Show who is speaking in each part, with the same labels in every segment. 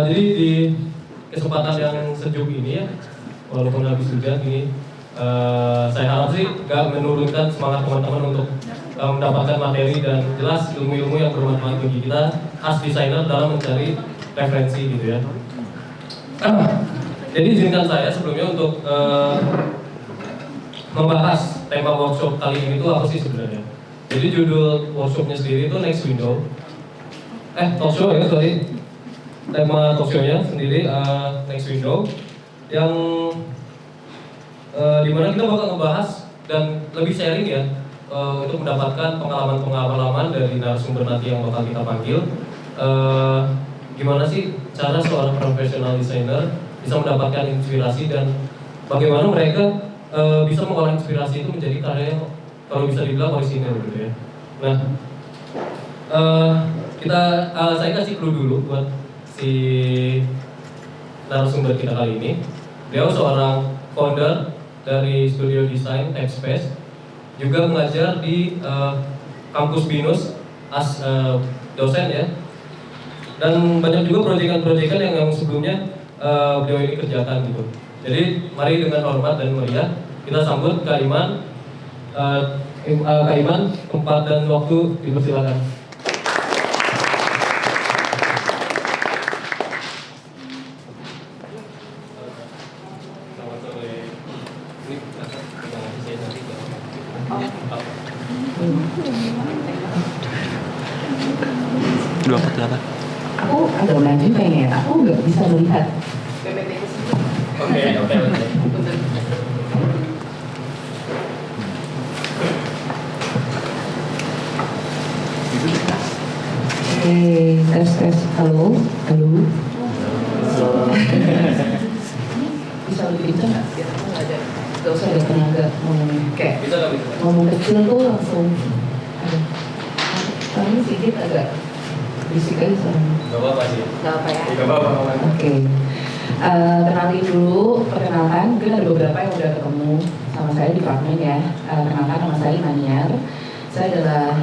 Speaker 1: Jadi di kesempatan yang sejuk ini ya, walaupun habis hujan ini, saya harap sih nggak menurunkan semangat teman-teman untuk mendapatkan materi dan jelas ilmu-ilmu yang bermanfaat bagi kita as desainer dalam mencari referensi gitu ya. Jadi izinkan saya sebelumnya untuk membahas tema workshop kali ini itu apa sih sebenarnya. Jadi judul workshopnya sendiri itu Next Window. Talk show ya, sorry. Tema talk show-nya sendiri Next Window yang dimana kita bakal ngebahas dan lebih sharing ya untuk mendapatkan pengalaman-pengalaman dari narasumber nanti yang bakal kita panggil. Gimana sih cara seorang profesional designer bisa mendapatkan inspirasi dan bagaimana mereka bisa mengolah inspirasi itu menjadi karya yang kalau bisa dibilang orisinil gitu ya. Nah, saya kasih clue dulu buat si narasumber kita kali ini. Beliau seorang founder dari studio desain Typespace, juga mengajar di kampus BINUS as dosen ya. Dan banyak juga proyekan-proyekan yang sebelumnya beliau ini kerjakan gitu. Jadi mari dengan hormat dan meriah kita sambut Kak Iman. Kak Iman, tempat dan waktu dipersilakan.
Speaker 2: Aku agak maju kayaknya, aku nggak bisa melihat. Oke. Tes, halo. Bisa lebih kencang nggak? Biar aku nggak usah ada tenaga ngomongnya. Kayak ngomong kecil tuh langsung ada. Kami sedikit agak berisik aja soalnya.
Speaker 1: Gak apa-apa sih.
Speaker 2: Gak apa ya?
Speaker 1: Gak apa-apa.
Speaker 2: Oke. Kenalin dulu, perkenalkan, mungkin ada beberapa yang udah ketemu sama saya di Fragment ya. Kenalkan, nama saya Maniar. Saya adalah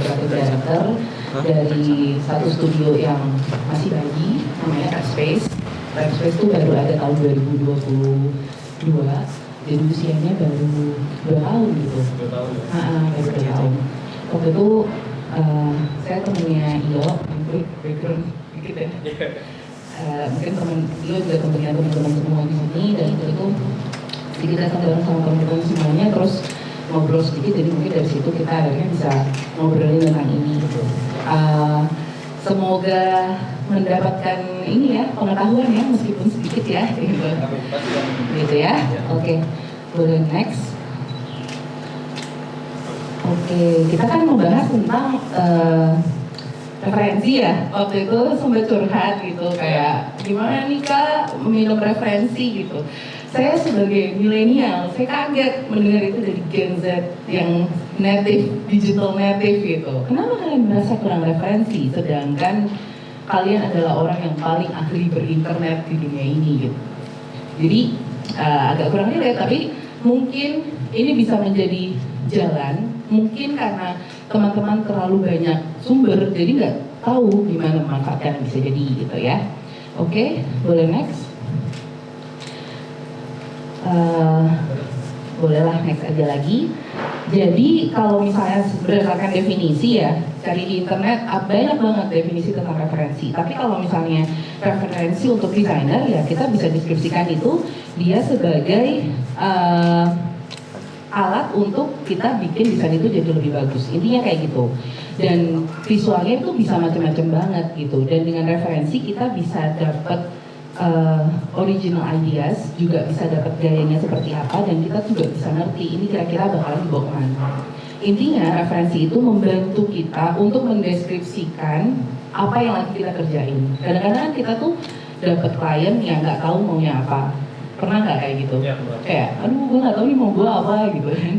Speaker 2: creative director dari satu studio yang masih bayi, namanya Typespace. Typespace itu baru ada tahun 2022, jadi usianya baru 2 tahun gitu.
Speaker 1: 2 tahun ya?
Speaker 2: Baru 2 tahun. Waktu itu saya temennya Iyo, background dikit ya. Mungkin teman Iyo juga temennya teman-teman semua di sini, dan itu kita datang sama teman-teman semuanya, terus ngobrol sedikit, jadi mungkin dari situ kita akhirnya bisa ngobrolin tentang ini gitu. Semoga mendapatkan ini ya, pengetahuan ya, meskipun sedikit ya gitu ya. Oke, boleh next. Oke, kita kan membahas tentang referensi ya. Waktu itu sempat curhat gitu, kayak gimana nih Kak minum referensi gitu. Saya sebagai milenial, saya kaget mendengar itu dari Gen Z yang native, digital native gitu. Kenapa kalian merasa kurang referensi, sedangkan kalian adalah orang yang paling ahli berinternet di dunia ini gitu. Jadi agak kurang relate, tapi mungkin ini bisa menjadi jalan. Mungkin karena teman-teman terlalu banyak sumber, jadi nggak tahu gimana memanfaatkan, bisa jadi gitu ya. Oke, boleh next. Bolehlah next aja lagi. Jadi kalau misalnya berdasarkan definisi ya, cari di internet banyak banget definisi tentang referensi. Tapi kalau misalnya referensi untuk desainer ya, kita bisa deskripsikan itu dia sebagai alat untuk kita bikin desain itu jadi lebih bagus. Intinya kayak gitu. Dan visualnya itu bisa macam-macam banget gitu. Dan dengan referensi kita bisa dapat original ideas, juga bisa dapat gayanya seperti apa, dan kita juga bisa ngerti ini kira-kira bakalan dibawa kemana. Intinya referensi itu membantu kita untuk mendeskripsikan apa yang lagi kita kerjain. Kadang-kadang kita tuh dapat klien yang nggak tahu maunya apa. Pernah nggak kayak gitu? Ya, kayak, aduh gue nggak tahu nih mau gue apa gitu kan.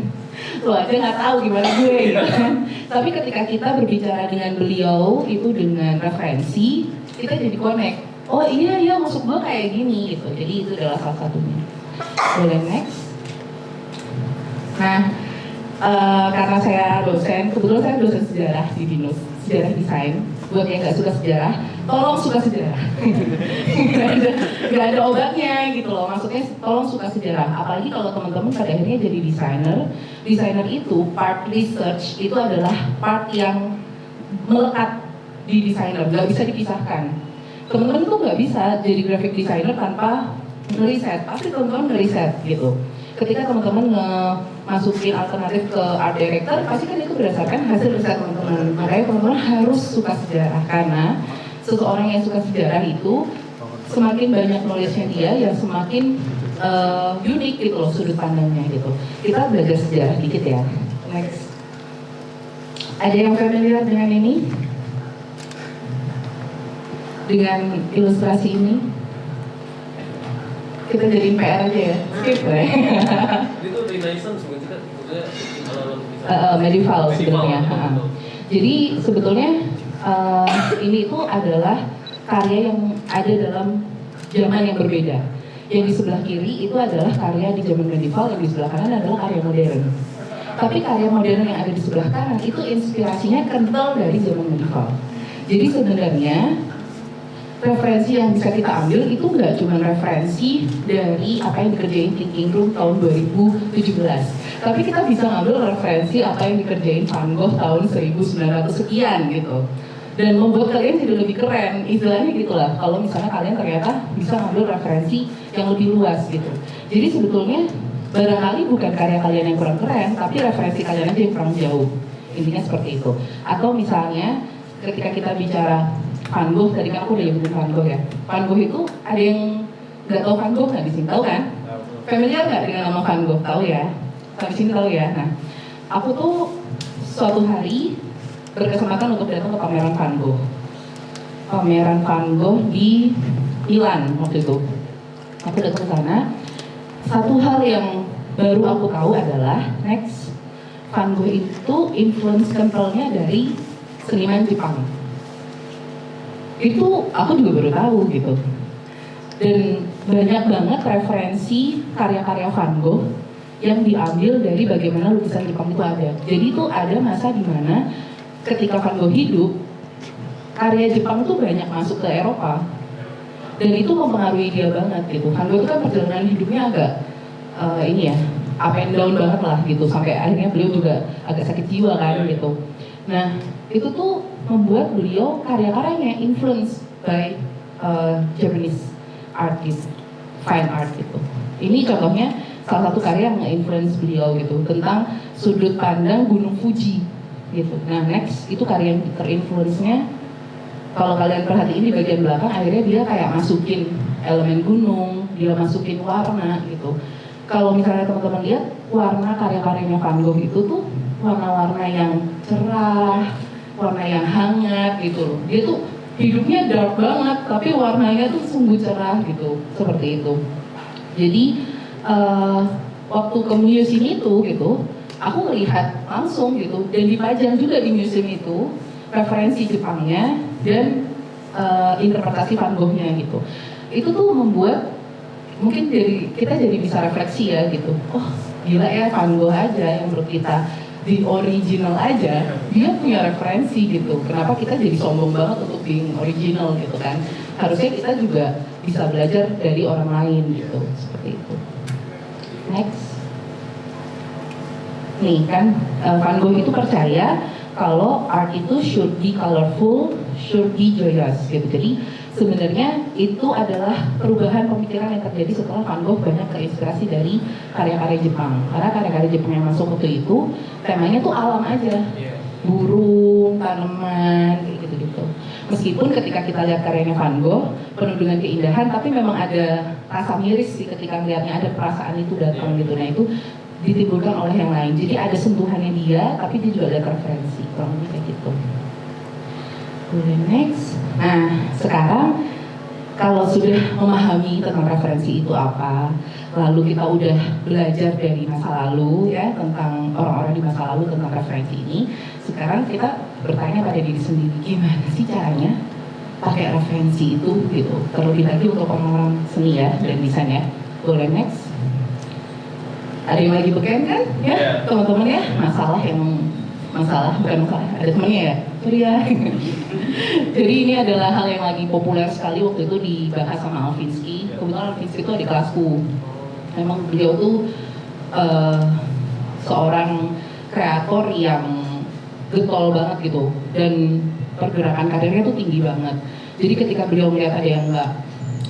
Speaker 2: Lo aja nggak tahu gimana gue gitu kan. Tapi ketika kita berbicara dengan beliau itu dengan referensi, kita jadi connect. Oh iya maksud gue kayak gini gitu. Jadi itu adalah salah satunya. Boleh next. Nah, karena saya dosen, kebetulan saya dosen sejarah di BINUS, sejarah desain. buat yang nggak suka sejarah, tolong suka sejarah. Nggak ada obatnya gitu loh, maksudnya tolong suka sejarah. Apalagi kalau teman-teman pada akhirnya jadi desainer itu part research itu adalah part yang melekat di desainer, nggak bisa dipisahkan. Teman-teman tuh nggak bisa jadi graphic designer tanpa ngeriset, pasti teman-teman ngeriset gitu. Ketika teman-teman masukin alternatif ke art director, pasti kan itu berdasarkan hasil riset teman-teman. Makanya teman-teman harus suka sejarah, karena seseorang yang suka sejarah itu semakin banyak knowledge-nya dia, yang semakin unik gitu loh sudut pandangnya gitu. Kita belajar sejarah dikit ya. Next. Ada yang familiar dengan ini? Dengan ilustrasi ini? Kita jadi PR aja ya, skip ya.
Speaker 1: Itu Renaissance bukan sih, maksudnya
Speaker 2: medieval sebenarnya. Jadi sebetulnya ini itu adalah karya yang ada dalam zaman yang berbeda. Yang di sebelah kiri itu adalah karya di zaman medieval, yang di sebelah kanan adalah karya modern. Tapi karya modern yang ada di sebelah kanan itu inspirasinya kental dari zaman medieval. Jadi sebenarnya referensi yang bisa kita ambil itu nggak cuma referensi dari apa yang dikerjain Thinking Room tahun 2017, tapi kita bisa ngambil referensi apa yang dikerjain Van Gogh tahun 1900 sekian gitu, dan membuat kalian jadi lebih keren, istilahnya gitulah. Kalau misalnya kalian ternyata bisa ngambil referensi yang lebih luas gitu. Jadi sebetulnya barangkali bukan karya kalian yang kurang keren, tapi referensi kalian aja yang kurang jauh. Intinya seperti itu. Atau misalnya ketika kita bicara Van Gogh, tadi kan aku udah nyebutin Van Gogh ya. Van Gogh itu ada yang nggak tahu Van Gogh nggak di sini, tahu kan? Familiar nggak dengan nama Van Gogh? Tahu ya? Sampai sini tahu ya. Nah, aku tuh suatu hari berkesempatan untuk datang ke pameran Van Gogh. Pameran Van Gogh di Milan waktu itu. Aku datang ke sana. Satu hal yang baru aku tahu adalah next, Van Gogh itu influence kentalnya dari seniman Jepang. Itu aku juga baru tahu gitu. Dan banyak banget referensi karya-karya Van Gogh yang diambil dari bagaimana lukisan Jepang itu ada. Jadi itu ada masa di mana ketika Van Gogh hidup, karya Jepang itu banyak masuk ke Eropa. Dan itu mempengaruhi dia banget gitu. Van Gogh itu kan perjalanan hidupnya agak ini ya, up and down banget lah gitu. Sampai akhirnya beliau juga agak sakit jiwa kan gitu. Nah, itu tuh membuat beliau karya-karyanya influenced by Japanese artist, fine art gitu. Ini contohnya salah satu karya yang nge-influence beliau gitu, tentang sudut pandang Gunung Fuji gitu. Nah next, itu karya yang terinfluence-nya, kalau kalian perhatiin di bagian belakang, akhirnya dia kayak masukin elemen gunung, dia masukin warna gitu. Kalau misalnya teman-teman lihat, warna karya-karyanya Van Gogh itu tuh warna-warna yang cerah, warna yang hangat gitu loh. Dia tuh hidupnya dark banget, tapi warnanya tuh sungguh cerah gitu, seperti itu. Jadi waktu ke museum itu gitu, aku melihat langsung gitu, dan dipajang juga di museum itu referensi Jepangnya dan interpretasi Van Gogh-nya gitu. Itu tuh membuat mungkin kita jadi bisa refleksi ya gitu. Oh gila ya, Van Gogh aja yang menurut kita di original aja dia punya referensi gitu. Kenapa kita jadi sombong banget untuk being original gitu kan? Harusnya kita juga bisa belajar dari orang lain gitu, seperti itu. Next. Nih kan Van Gogh itu percaya kalau art itu should be colorful, should be joyous gitu. Jadi sebenarnya itu adalah perubahan pemikiran yang terjadi setelah Van Gogh banyak terinspirasi dari karya-karya Jepang. Karena karya-karya Jepang yang masuk waktu itu temanya tuh alam aja, burung, tanaman, kayak gitu-gitu. Meskipun ketika kita lihat karyanya Van Gogh penuh dengan keindahan, tapi memang ada rasa miris sih ketika melihatnya, ada perasaan itu datang gitu. Nah itu ditimbulkan oleh yang lain. Jadi ada sentuhannya dia, tapi dia juga ada referensi, kurang lebih kayak gitu. Boleh next. Nah, sekarang kalau sudah memahami tentang referensi itu apa, lalu kita udah belajar dari masa lalu ya, tentang orang-orang di masa lalu tentang referensi ini, sekarang kita bertanya pada diri sendiri, gimana sih caranya pakai referensi itu gitu. Terlebih lagi untuk orang-orang seni ya dan desain ya. Boleh next. Ada yang lagi beken kan ya, teman-teman ya, masalah bukan masalah, ada temennya ya, sorry ya. Jadi ini adalah hal yang lagi populer sekali waktu itu dibahas sama Alvinsky. Kebetulan Alvinsky itu adik kelasku. Memang beliau tuh seorang kreator yang getol banget gitu, dan pergerakan karirnya tuh tinggi banget. Jadi ketika beliau melihat ada yang nggak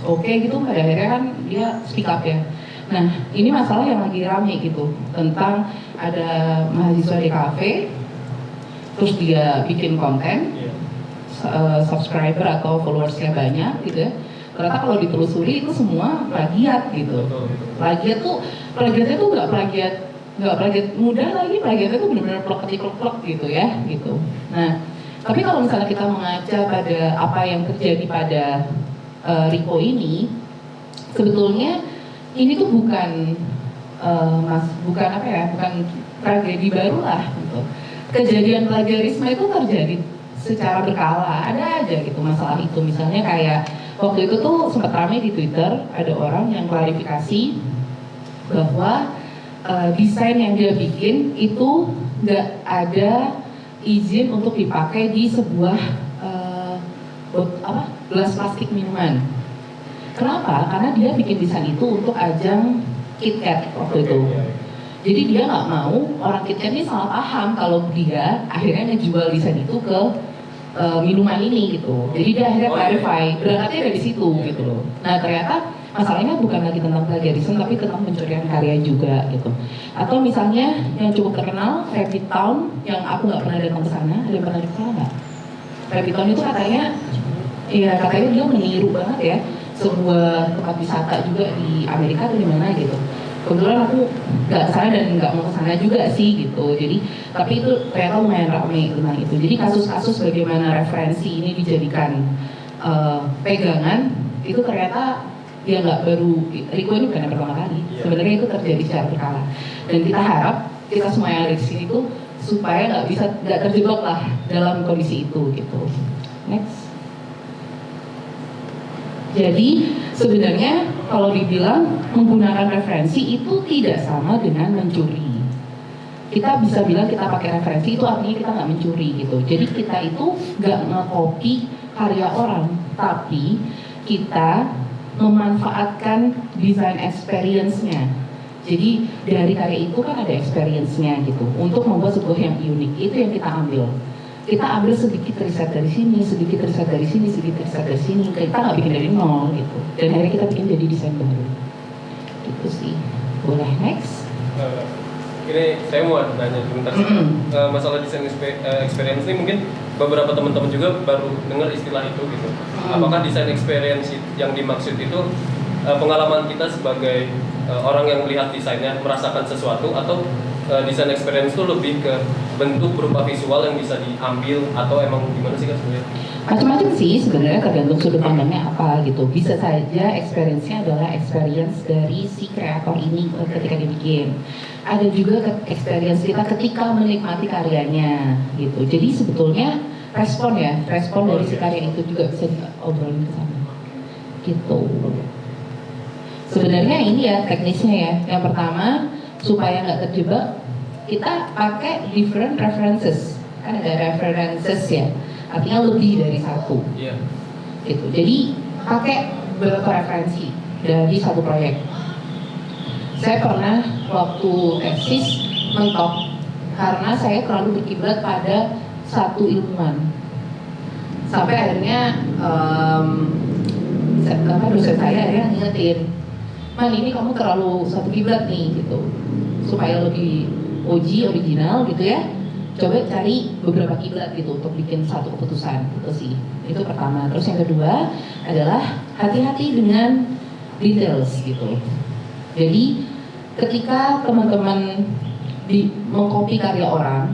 Speaker 2: oke gitu, pada akhirnya kan dia speak up ya. Nah, ini masalah yang lagi rame gitu, tentang ada mahasiswa di kafe, terus dia bikin konten, subscriber atau followersnya banyak gitu ya. Ternyata kalau ditelusuri itu semua plagiat gitu. Plagiatnya tuh nggak plagiat mudah lagi, plagiatnya tuh benar-benar plek gitu ya gitu. Nah, tapi kalau misalnya kita mengaca pada apa yang terjadi pada Riko ini, sebetulnya ini tuh bukan bukan tragedi baru lah gitu. Kejadian plagiarisme itu terjadi secara berkala, ada aja gitu masalah itu. Misalnya kayak waktu itu tuh sempat ramai di Twitter, ada orang yang klarifikasi bahwa desain yang dia bikin itu nggak ada izin untuk dipakai di sebuah gelas plastik minuman. Kenapa? Karena dia bikin desain itu untuk ajang KitKat waktu itu. Jadi dia nggak mau orang KitKat ini salah paham kalau dia akhirnya ngejual desain itu ke minuman ini gitu. Jadi dia akhirnya clarify, berangkatnya dari situ gitu loh. Nah ternyata masalahnya bukan lagi tentang plagiarisme tapi tentang pencurian karya juga gitu. Atau misalnya yang cukup terkenal Rabbit Town, yang aku nggak pernah datang ke sana. Ada yang pernah ke sana nggak? Rabbit Town itu katanya dia meniru banget ya sebuah tempat wisata juga di Amerika atau di mana gitu. Kebetulan aku nggak kesana dan nggak mau kesana juga sih gitu. Jadi tapi itu ternyata lumayan ramai tentang itu. Jadi kasus-kasus bagaimana referensi ini dijadikan pegangan itu ternyata dia nggak baru. Riko ini bukan yang pertama kali. Sebenarnya itu terjadi secara berkala. Dan kita harap kita semua yang ada di sini tuh supaya nggak terjebak lah dalam kondisi itu gitu. Next. Jadi sebenarnya kalau dibilang menggunakan referensi itu tidak sama dengan mencuri. Kita bisa bilang kita pakai referensi itu artinya kita nggak mencuri gitu. Jadi kita itu nggak nge-copy karya orang, tapi kita memanfaatkan design experience-nya. Jadi dari karya itu kan ada experience-nya gitu untuk membuat sebuah yang unik. Itu yang kita ambil. Kita ambil sedikit riset dari sini, sedikit riset dari sini, sedikit riset dari sini. Kita nggak bikin dari nol gitu. Dan akhirnya kita bikin jadi desain baru. Gitu sih. Boleh next?
Speaker 1: Ini saya mau nanya sebentar sih. Masalah desain experience ini mungkin beberapa teman-teman juga baru dengar istilah itu gitu. Apakah desain experience yang dimaksud itu pengalaman kita sebagai orang yang melihat desainnya merasakan sesuatu, atau desain experience itu lebih ke bentuk berupa visual yang bisa diambil, atau emang gimana sih kan sebenarnya?
Speaker 2: Macam-macam sih sebenarnya, tergantung sudut pandangnya apa gitu. Bisa saja experience-nya adalah experience dari si kreator ini ketika dibikin. Ada juga experience kita ketika menikmati karyanya gitu. Jadi sebetulnya respon dari si karya itu juga bisa diobrolin ke sana gitu. Sebenarnya ini ya teknisnya ya. Yang pertama, supaya nggak terjebak, kita pakai different references. Kan ada references ya, artinya lebih dari satu. Gitu. Jadi pakai beberapa referensi dari satu proyek. Saya pernah waktu tesis mentok karena saya terlalu berkiblat pada satu ilmuwan. Sampai akhirnya dosen saya akhirnya ngingetin, "Man, ini kamu terlalu satu kiblat nih gitu. Supaya lebih original gitu ya, coba cari beberapa kiblat gitu untuk bikin satu keputusan." Itu sih, itu pertama. Terus yang kedua adalah hati-hati dengan details gitu. Jadi ketika teman-teman mengcopy karya orang,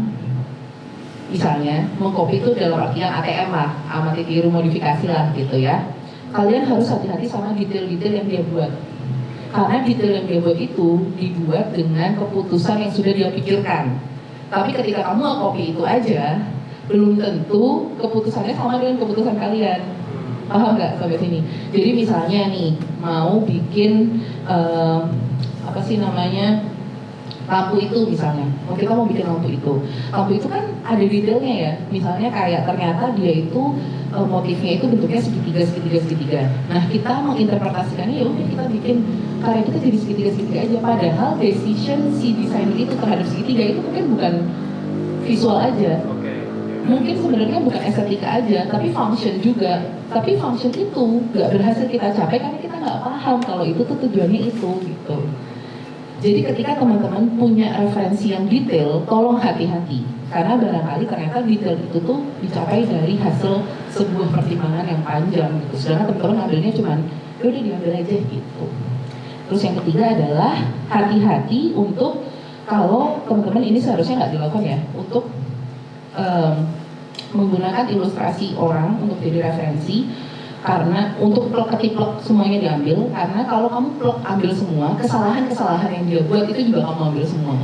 Speaker 2: misalnya mengcopy itu dalam artian ATM lah, amati tiru modifikasi lah gitu ya, kalian harus hati-hati sama detail-detail yang dia buat. Karena detail yang dia buat itu dibuat dengan keputusan yang sudah dia pikirkan. Tapi ketika kamu copy itu aja, belum tentu keputusannya sama dengan keputusan kalian. Paham nggak sampai sini? Jadi misalnya nih, mau bikin lampu itu misalnya, kita mau bikin lampu itu kan ada detailnya ya, misalnya kayak ternyata dia itu motifnya itu bentuknya segitiga. Nah kita menginterpretasikannya ya udah kita bikin karya kita jadi segitiga aja, padahal decision si desainer itu terhadap segitiga itu mungkin bukan visual aja, mungkin sebenarnya bukan estetika aja, tapi function juga. Tapi function itu nggak berhasil kita capai karena kita nggak paham kalau itu tuh tujuannya itu gitu. Jadi ketika teman-teman punya referensi yang detail, tolong hati-hati. Karena barangkali ternyata detail itu tuh dicapai dari hasil sebuah pertimbangan yang panjang gitu. Sedangkan teman-teman ambilnya cuman, ya udah diambil aja gitu. Terus yang ketiga adalah hati-hati untuk, kalau teman-teman ini seharusnya nggak dilakukan ya, untuk menggunakan ilustrasi orang untuk jadi referensi. Karena untuk plek semuanya diambil, karena kalau kamu plek ambil semua, kesalahan-kesalahan yang dia buat itu juga kamu ambil semua.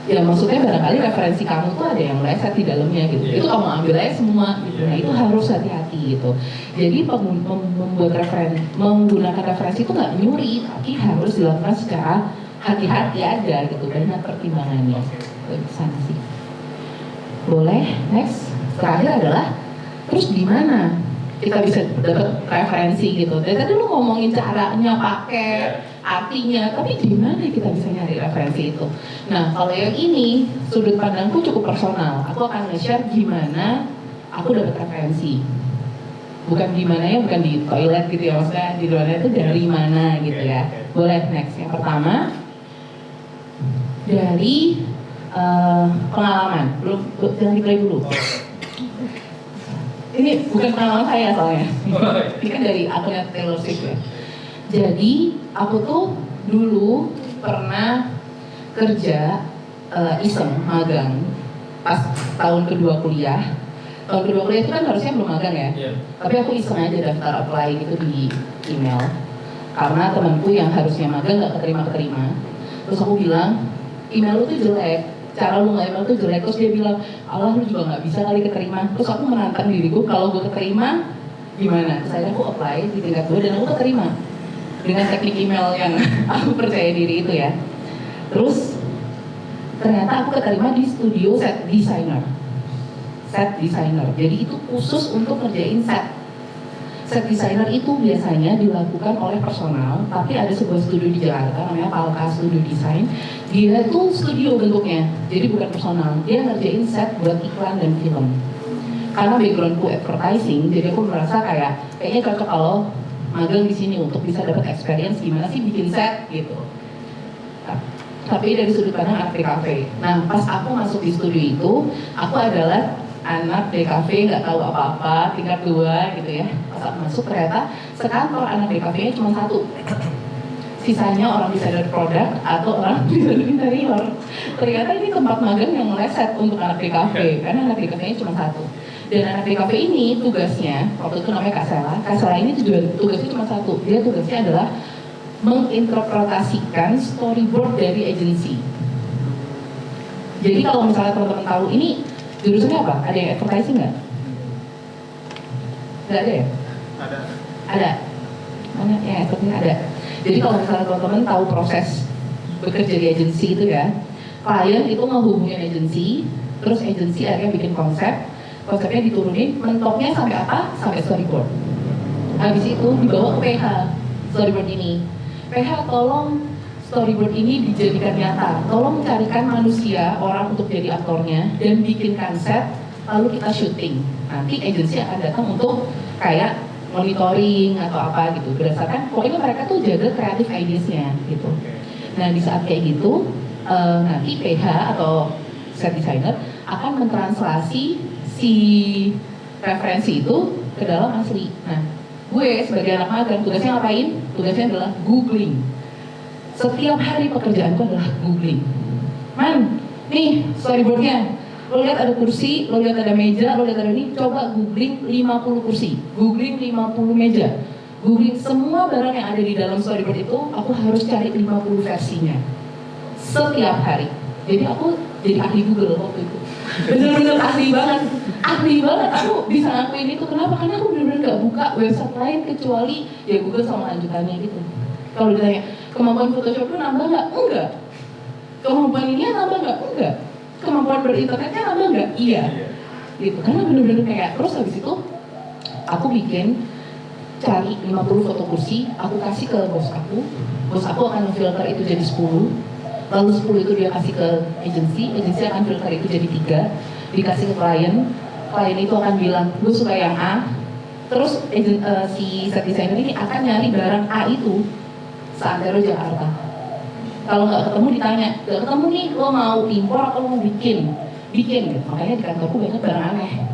Speaker 2: Ya maksudnya barangkali referensi kamu tuh ada yang meleset di dalamnya gitu, itu kamu ambil aja semua gitu. Nah itu harus hati-hati gitu. Jadi menggunakan referensi itu nggak nyuri, tapi harus dilakukan secara hati-hati aja gitu, banyak pertimbangannya. Ke sana sih. Boleh, next. Terakhir adalah terus di mana kita bisa dapat referensi gitu. Dari tadi lu ngomongin caranya, pakai, artinya, tapi di mana kita bisa nyari referensi itu? Nah, kalau yang ini sudut pandangku cukup personal. Aku akan nge-share gimana aku dapat referensi. Bukan gimana ya, bukan di toilet gitu ya, maksudnya di toilet itu dari mana gitu ya. Boleh, next. Yang pertama dari pengalaman. Jangan di-play dulu. Ini bukan pengalaman saya soalnya, ini kan dari akunnya Taylor Swift ya. Jadi aku tuh dulu pernah kerja iseng magang pas tahun kedua kuliah. Tahun kedua kuliah itu kan harusnya belum magang ya, tapi aku iseng aja daftar apply gitu di email. Karena temanku yang harusnya magang nggak keterima. Terus aku bilang, email lu tuh jelek, cara lu nge-email tuh jelek. Terus dia bilang, Allah lu juga nggak bisa kali keterima. Terus aku menantang diriku, kalau gue keterima gimana? Terus akhirnya aku apply di tingkat 2 dan aku keterima dengan teknik email yang aku percaya diri itu ya. Terus ternyata aku keterima di studio set designer. Jadi itu khusus untuk ngerjain set. Set designer itu biasanya dilakukan oleh personal, tapi ada sebuah studio di Jakarta namanya Palka Studio Design. Dia tuh studio bentuknya, jadi bukan personal. Dia ngerjain set buat iklan dan film. Karena backgroundku advertising, jadi aku merasa kayaknya cocok kalau magang di sini untuk bisa dapat experience gimana sih bikin set gitu. Tapi dari sudut pandang art cafe. Nah, pas aku masuk di studio itu, aku adalah anak DKV, nggak tahu apa-apa, tingkat 2 gitu ya. Pas aku masuk ternyata sekantor anak DKV-nya cuma 1. Sisanya orang desainer produk atau orang desainer interior. Ternyata ini tempat magang yang meleset untuk anak DKV, karena anak DKV-nya cuma 1. Dan anak DKV ini tugasnya, waktu itu namanya Kak Sela ini tugasnya cuma 1. Dia tugasnya adalah menginterpretasikan storyboard dari agensi. Jadi kalau misalnya teman-teman tahu ini jurusannya apa? Ada yang advertising nggak? Nggak ada ya? Ada. Mana yang advertising? Ada. Jadi kalau misalnya teman-teman tahu proses bekerja di agensi itu ya, klien itu menghubungin agensi, terus agensi akhirnya bikin konsepnya diturunin, mentoknya sampai apa? Sampai storyboard. Habis itu dibawa ke PH storyboard ini. PH tolong storyboard ini dijadikan nyata. Tolong carikan manusia, orang untuk jadi aktornya dan bikinkan set, lalu kita syuting. Nanti agensi akan datang untuk kayak monitoring atau apa gitu. Berdasarkan, pokoknya mereka tuh jaga kreatif ideas-nya gitu. Nah di saat kayak gitu, nanti PH atau set designer akan mentranslasi si referensi itu ke dalam asli. Nah, gue sebagai anak magang tugasnya ngapain? Tugasnya adalah googling. Setiap hari pekerjaanku adalah googling. Man, nih storyboardnya. Lo lihat ada kursi, lo lihat ada meja, lo lihat ada ini. Coba googling 50 kursi, googling 50 meja, googling semua barang yang ada di dalam storyboard itu. Aku harus cari 50 versinya setiap hari. Jadi aku jadi ahli Google waktu itu. Bener-bener ahli banget. Aku bisa ngakuin itu. Kenapa? Karena aku bener-bener gak buka website lain kecuali ya Google sama lanjutannya gitu. Kalau ditanya kemampuan Photoshop lu nambah nggak? Enggak. Kemampuan ini nambah nggak? Enggak. Kemampuan berinternetnya nambah nggak? Iya. Gitu. Karena bener-bener kayak terus habis itu aku bikin cari 50 foto kursi, aku kasih ke bos aku akan filter itu jadi 10, lalu 10 itu dia kasih ke agensi akan filter itu jadi 3, dikasih ke klien itu akan bilang, gue suka yang A, terus si set designer ini akan nyari barang A itu seantero Jakarta. Kalau nggak ketemu ditanya, nggak ketemu nih, lo mau impor atau lo mau bikin gitu. Makanya di kantorku banyak barang aneh.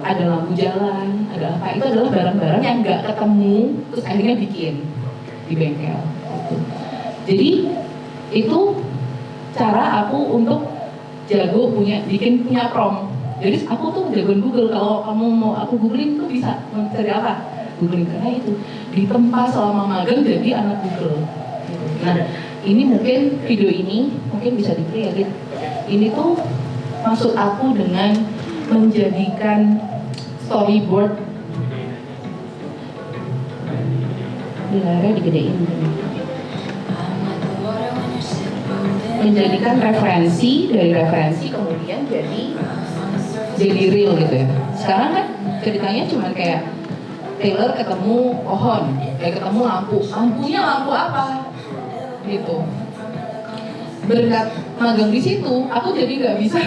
Speaker 2: Ada lampu jalan, ada apa, itu adalah barang-barang yang nggak ketemu, terus akhirnya bikin di bengkel gitu. Jadi itu cara aku untuk jago bikin punya prompt. Jadi aku tuh jagoan Google, kalau kamu mau aku googling tuh bisa mencari apa? Googling, karena itu ditempa selama magang jadi anak Google. Nah ini mungkin video ini mungkin bisa di-play ya gitu. Ini tuh maksud aku dengan menjadikan storyboard, layarnya digedein, menjadikan referensi, dari referensi kemudian jadi real gitu ya. Sekarang kan ceritanya cuma kayak Taylor ketemu pohon, kayak ketemu lampunya lampu apa gitu. Berkat magang di situ, aku jadi nggak bisa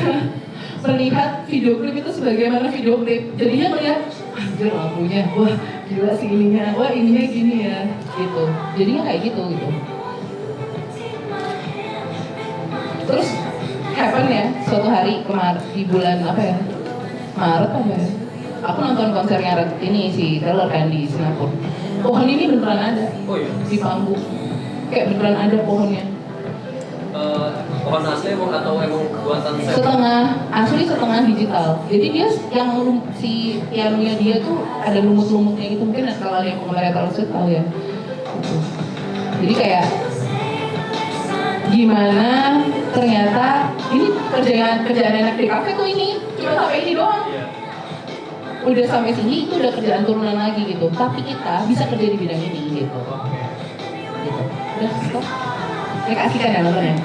Speaker 2: melihat video klip itu sebagaimana video klip. Jadinya melihat, anjir lampunya, wah gila sih ininya, wah ininya gini ya, gitu. Jadinya kayak gitu. Terus happen ya, suatu hari di bulan apa ya, Maret apa ya, aku nonton konsernya ini si Taylor kan di Singapura. Pohon ini beneran ada, di panggung, kayak beneran ada pohonnya.
Speaker 1: Pohon asli atau emang buatan set?
Speaker 2: Setengah asli, setengah digital. Jadi dia yang si pianonya dia tuh ada lumut-lumutnya gitu, mungkin kalau yang penggemar terus tahu ya. Gitu. Jadi kayak gimana ternyata ini kerjaan enak di kafe tuh ini cuma sampai ini doang. Udah sampai sini itu udah kerjaan turunan lagi gitu. Tapi kita bisa kerja di bidang ini gitu. Udah stop. Mereka asik kan ya nontonnya?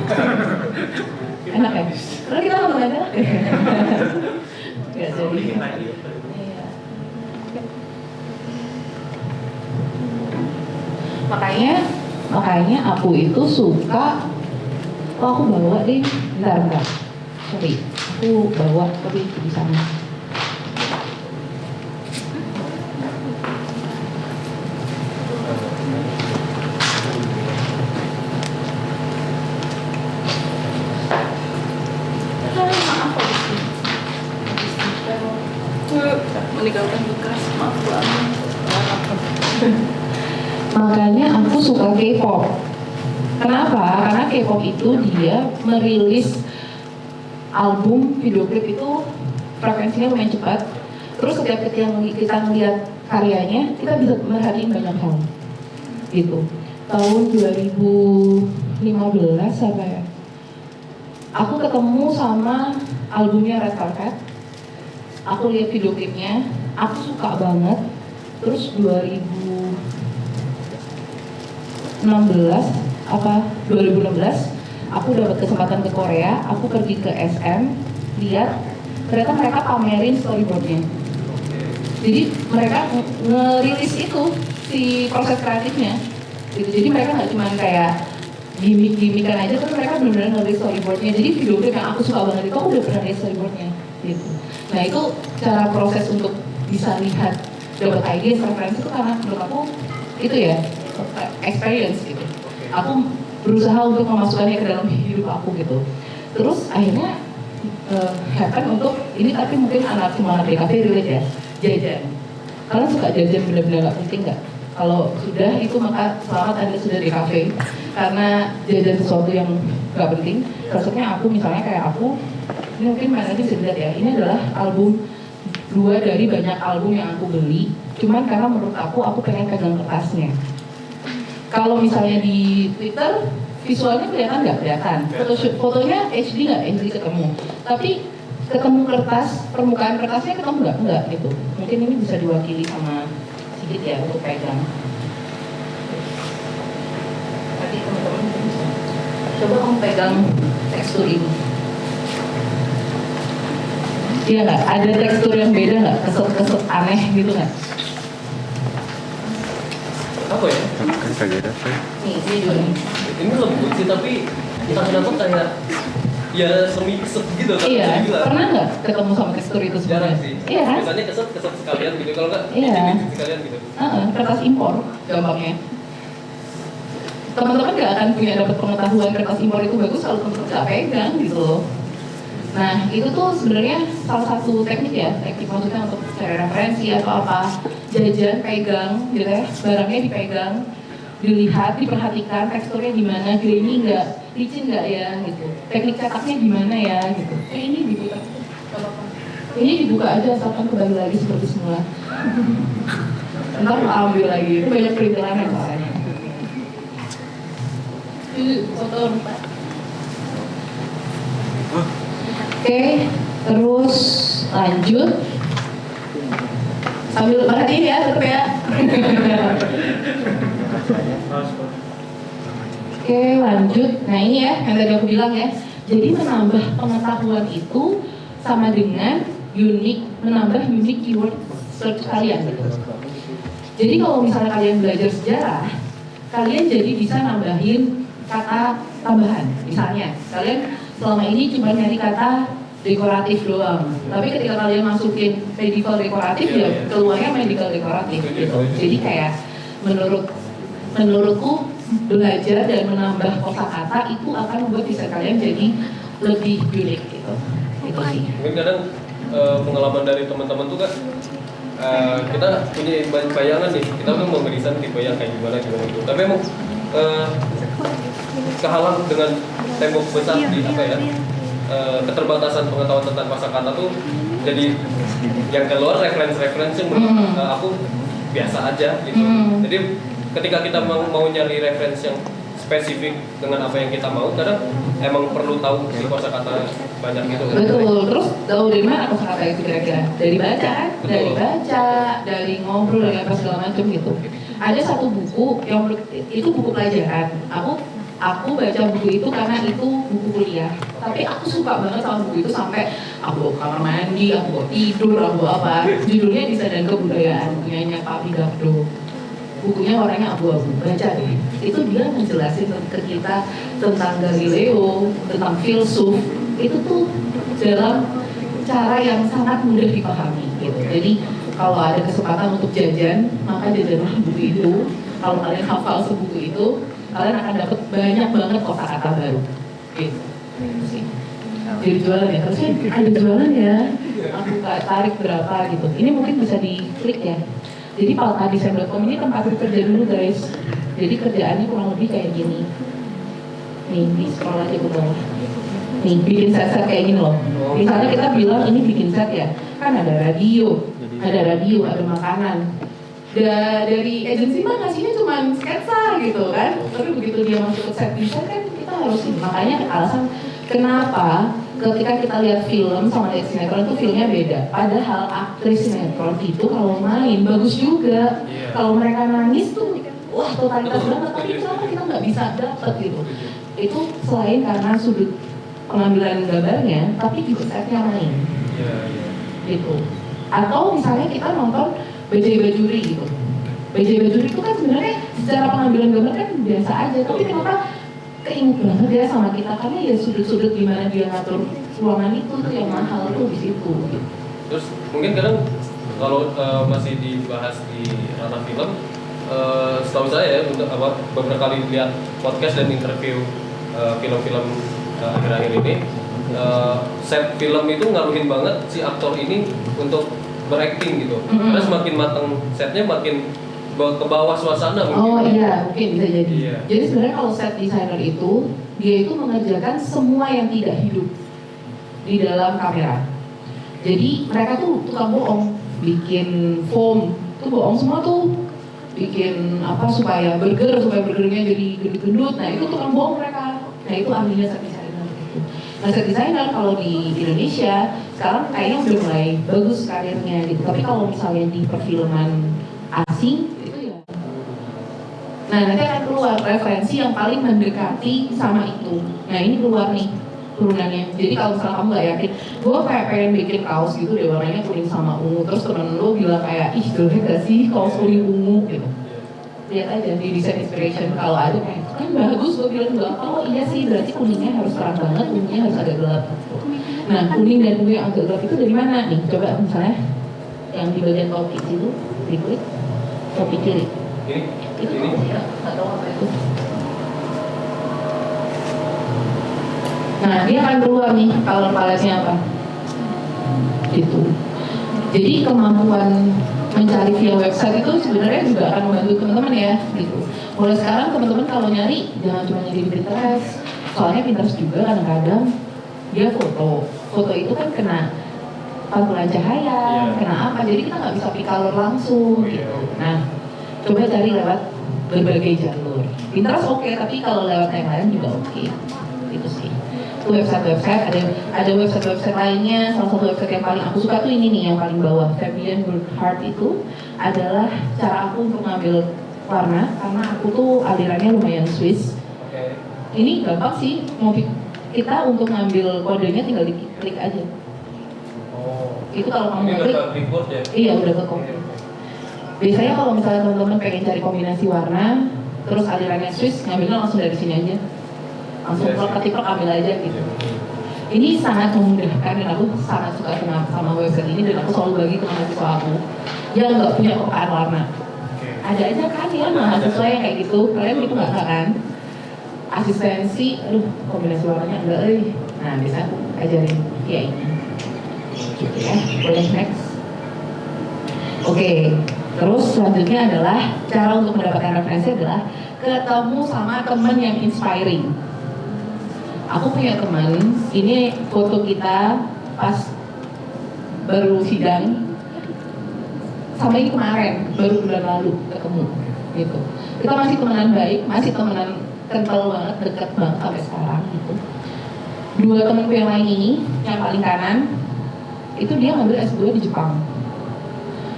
Speaker 2: Enak ya? Kalau kita nonton aja lah. Gak jadi. Makanya aku itu suka. Aku bawa deh. Bentar. Sorry. Aku bawa tapi di sana.
Speaker 3: Meninggalkan bekas, maaf banget.
Speaker 2: Makanya aku suka K-pop. Kenapa? Karena K-pop itu dia merilis album, video klip itu frekuensinya lumayan cepat. Terus setiap kita ngeliat karyanya, kita bisa merhatiin banyak hal. Gitu. Tahun 2015 apa ya? Aku ketemu sama albumnya Red Carpet. Aku lihat video klipnya, aku suka banget. Terus 2016 aku dapat kesempatan ke Korea, aku pergi ke SM, lihat ternyata mereka pamerin storyboardnya. Jadi mereka ngerilis itu si proses kreatifnya gitu. Jadi mereka nggak cuma kayak gimmick-gimmickan aja, tapi mereka benar-benar ngerilis storyboardnya. Jadi video klip yang aku suka banget itu aku udah pernah lihat storyboardnya gitu. Nah itu cara proses untuk bisa lihat, dapat ide, referensi itu karena menurut aku itu ya experience gitu. Aku berusaha untuk memasukkannya ke dalam hidup aku gitu. Terus akhirnya happen untuk ini, tapi mungkin anak DKV relate ya, jajan. Kalian suka jajan benar-benar nggak penting nggak? Kalau sudah itu maka selamat Anda sudah DKV, karena jajan sesuatu yang nggak penting. Maksudnya aku misalnya kayak aku, ini mungkin nanti bisa lihat ya, ini adalah album 2 dari banyak album yang aku beli, cuman karena menurut aku pengen pegang kertasnya. Kalau misalnya di Twitter, visualnya kelihatan nggak kelihatan, fotonya HD nggak, HD ketemu, tapi ketemu kertas, permukaan kertasnya ketemu nggak gitu. Mungkin ini bisa diwakili sama sedikit ya untuk pegang. Coba kamu pegang tekstur ini. Iya nggak? Ada tekstur yang beda nggak? Keset-keset aneh gitu nggak?
Speaker 1: Apa ya?
Speaker 2: Nih, ini juga nih.
Speaker 1: Ini lembut sih, tapi entah kenapa kayak ya semi keset gitu.
Speaker 2: Iya, pernah nggak ketemu sama tekstur itu
Speaker 1: Jarang
Speaker 2: sebenarnya?
Speaker 1: sih.
Speaker 2: Iya kan?
Speaker 1: Biasanya keset sekalian gitu. Kalau nggak,
Speaker 2: Iya.
Speaker 1: licin sekalian gitu.
Speaker 2: Kertas impor gampangnya. Teman-teman nggak akan punya dapat pengetahuan kertas impor itu bagus kalau teman-teman nggak pegang gitu loh. Nah itu tuh sebenarnya salah satu teknik ya, teknik maksudnya untuk cari referensi atau apa, jajan pegang gitu ya, barangnya dipegang, dilihat, diperhatikan teksturnya gimana, grainy nggak, licin nggak ya gitu, teknik cetaknya gimana ya gitu. Ini dibuka, ini dibuka aja asalkan kembali lagi seperti semula. Ntar mau ambil lagi, itu banyak perintilannya soalnya. Foto 4. Oke, terus lanjut. Sambil perhatiin ya, tetap ya. Oke, lanjut. Nah ini ya, yang tadi aku bilang ya. Jadi menambah pengetahuan itu sama dengan menambah unique keyword search kalian gitu. Jadi kalau misalnya kalian belajar sejarah, kalian jadi bisa nambahin kata tambahan. Misalnya, kalian selama ini cuma nyari kata dekoratif doang. Tapi ketika kalian masukin medieval dekoratif ya keluarnya medical dekoratif gitu. Jadi kayak menurutku belajar dan menambah kosakata itu akan membuat bisa kalian jadi lebih unik gitu. Itu sih.
Speaker 1: Mungkin kadang pengalaman dari teman-teman tuh kan kita punya bayangan nih, kita tuh mau meriset tipe yang kayak gimana gitu. Tapi emang kehalang dengan tembok besar di apa ya, keterbatasan pengetahuan tentang kosakata tuh jadi yang keluar referensi aku biasa aja gitu. Jadi ketika kita mau nyari referensi yang spesifik dengan apa yang kita mau, kadang emang perlu tahu si kosakata banyak gitu.
Speaker 2: Betul. Terus tahu dari mana kosakata itu kira-kira? Dari baca kan? Dari baca, dari ngobrol, dari apa segala macam gitu. Ada satu buku yang itu buku pelajaran. Aku baca buku itu karena itu buku kuliah. Tapi aku suka banget sama buku itu sampai aku bawa kamar mandi, aku bawa tidur, aku bawa apa. Judulnya Desain dan Kebudayaan, punyanya Pak Bigafdo. Bukunya orangnya abu-abu, baca deh. Itu dia menjelasin ke kita tentang Galileo, tentang filsuf. Itu tuh dalam cara yang sangat mudah dipahami gitu. Jadi kalau ada kesempatan untuk jajan, maka jajanlah buku itu. Kalau kalian hafal sebuku itu, kalian akan dapat banyak banget kosakata baru. Gitu. Jadi jualan ya, terusnya ada jualan ya. Aku tarik berapa gitu. Ini mungkin bisa diklik ya. Jadi palkadisem.com ini tempat kerja dulu guys. Jadi kerjaannya kurang lebih kayak gini. Nih, di scroll aja ke bawah. Nih, bikin set-set kayak gini loh. Misalnya kita bilang ini bikin set ya. Kan ada radio, ada makanan. Dari agensi mah ngasihnya cuma sketsa gitu kan. Tapi begitu dia masuk ke set design kan kita harus ini. Makanya alasan kenapa ketika kita lihat film sama lihat sinetron itu filmnya beda. Padahal aktris sinetron itu kalau main bagus juga. Kalau mereka nangis tuh wah totalitas banget. Tapi kenapa kita nggak bisa dapet gitu? Itu selain karena sudut pengambilan gambarnya, tapi juga setnya main. Gitu. Atau misalnya kita nonton Bajai Bajuri gitu. Bajai Bajuri itu kan sebenarnya secara pengambilan gambar kan biasa aja. Tapi kenapa keinget banget ya sama kita, karena ya sudut-sudut gimana dia ngatur ruangan itu tuh yang mahal tuh di situ. Gitu.
Speaker 1: Terus mungkin kadang kalau masih dibahas di ranah film, setahu saya ya, untuk beberapa kali lihat podcast dan interview film-film akhir-akhir ini, set film itu ngaruhin banget si aktor ini untuk berakting gitu. Karena semakin matang setnya, makin ke bawah suasana mungkin.
Speaker 2: Oh iya, mungkin bisa jadi.
Speaker 1: Iya.
Speaker 2: Jadi sebenarnya kalau set designer itu, dia itu mengerjakan semua yang tidak hidup di dalam kamera. Jadi mereka tuh tukang bohong, bikin foam, tuh bohong semua tuh, bikin apa supaya burgernya jadi gendut-gendut. Nah itu tukang bohong mereka. Nah itu ahlinya set designer gitu. Nah set designer kalau di Indonesia sekarang kayaknya udah mulai bagus karirnya gitu. Tapi kalau misalnya di perfilman asing itu ya Nah, nanti akan keluar referensi yang paling mendekati sama itu. Nah, ini keluar nih turunannya. Jadi kalau misalnya kamu nggak yakin, gue kayak pengen bikin kaos gitu deh warnanya kuning sama ungu, terus temen lo bilang kayak, ih jelek gak sih kaos kuning ungu gitu. Lihat aja di design inspiration, kalau ada kayak kan bagus, gue bilang enggak, oh iya sih berarti kuningnya harus terang banget, ungunya harus agak gelap. Nah, kuning dan ungu yang agak gelap itu dari mana nih? Coba misalnya yang di bagian topi itu, diklik topi kiri. Itu ya, nggak tahu apa itu. Nah, dia akan keluar nih color palette-nya apa. Gitu. Jadi kemampuan mencari via website itu sebenarnya juga akan membantu teman-teman ya. Gitu. Mulai sekarang teman-teman kalau nyari jangan cuma nyari di Pinterest. Soalnya Pinterest juga kadang-kadang dia foto itu kan kena pantulan cahaya, kena apa. Jadi kita nggak bisa pick color langsung. Gitu. Nah, coba cari lewat berbagai jalur. Pinterest oke, tapi kalau lewat yang lain juga oke. Itu sih. Itu website ada website lainnya. Salah satu website yang paling aku suka tuh ini nih yang paling bawah. Fabian Burkhardt itu adalah cara aku untuk ngambil warna karena aku tuh alirannya lumayan Swiss. Ini gampang sih. Mau kita untuk ngambil kodenya tinggal diklik aja. Itu kalau kamu klik.
Speaker 1: Ya?
Speaker 2: Iya udah ke copy. Biasanya kalau misalnya teman-teman pengen cari kombinasi warna, terus alirannya Swiss, ngambilnya langsung dari sini aja. Langsung ketik ambil aja gitu. Ini sangat memudahkan dan aku sangat suka sama website ini dan aku selalu bagi ke mahasiswa aku yang nggak punya kepekaan warna. Ada aja kan ya mahasiswa yang kayak gitu, kalian gitu nggak kan? Asistensi, aduh kombinasi warnanya enggak Nah biasanya aku ajarin ya ini. Gitu ya, boleh next. Oke. Terus selanjutnya adalah cara untuk mendapatkan referensi adalah ketemu sama teman yang inspiring. Aku punya teman, ini foto kita pas baru sidang, sampai ini kemarin, baru bulan lalu ketemu, gitu. Kita masih temenan baik, masih temenan kental banget, dekat banget sampai sekarang, gitu. Dua temanku yang lain ini, yang paling kanan, itu dia ngambil S2 di Jepang.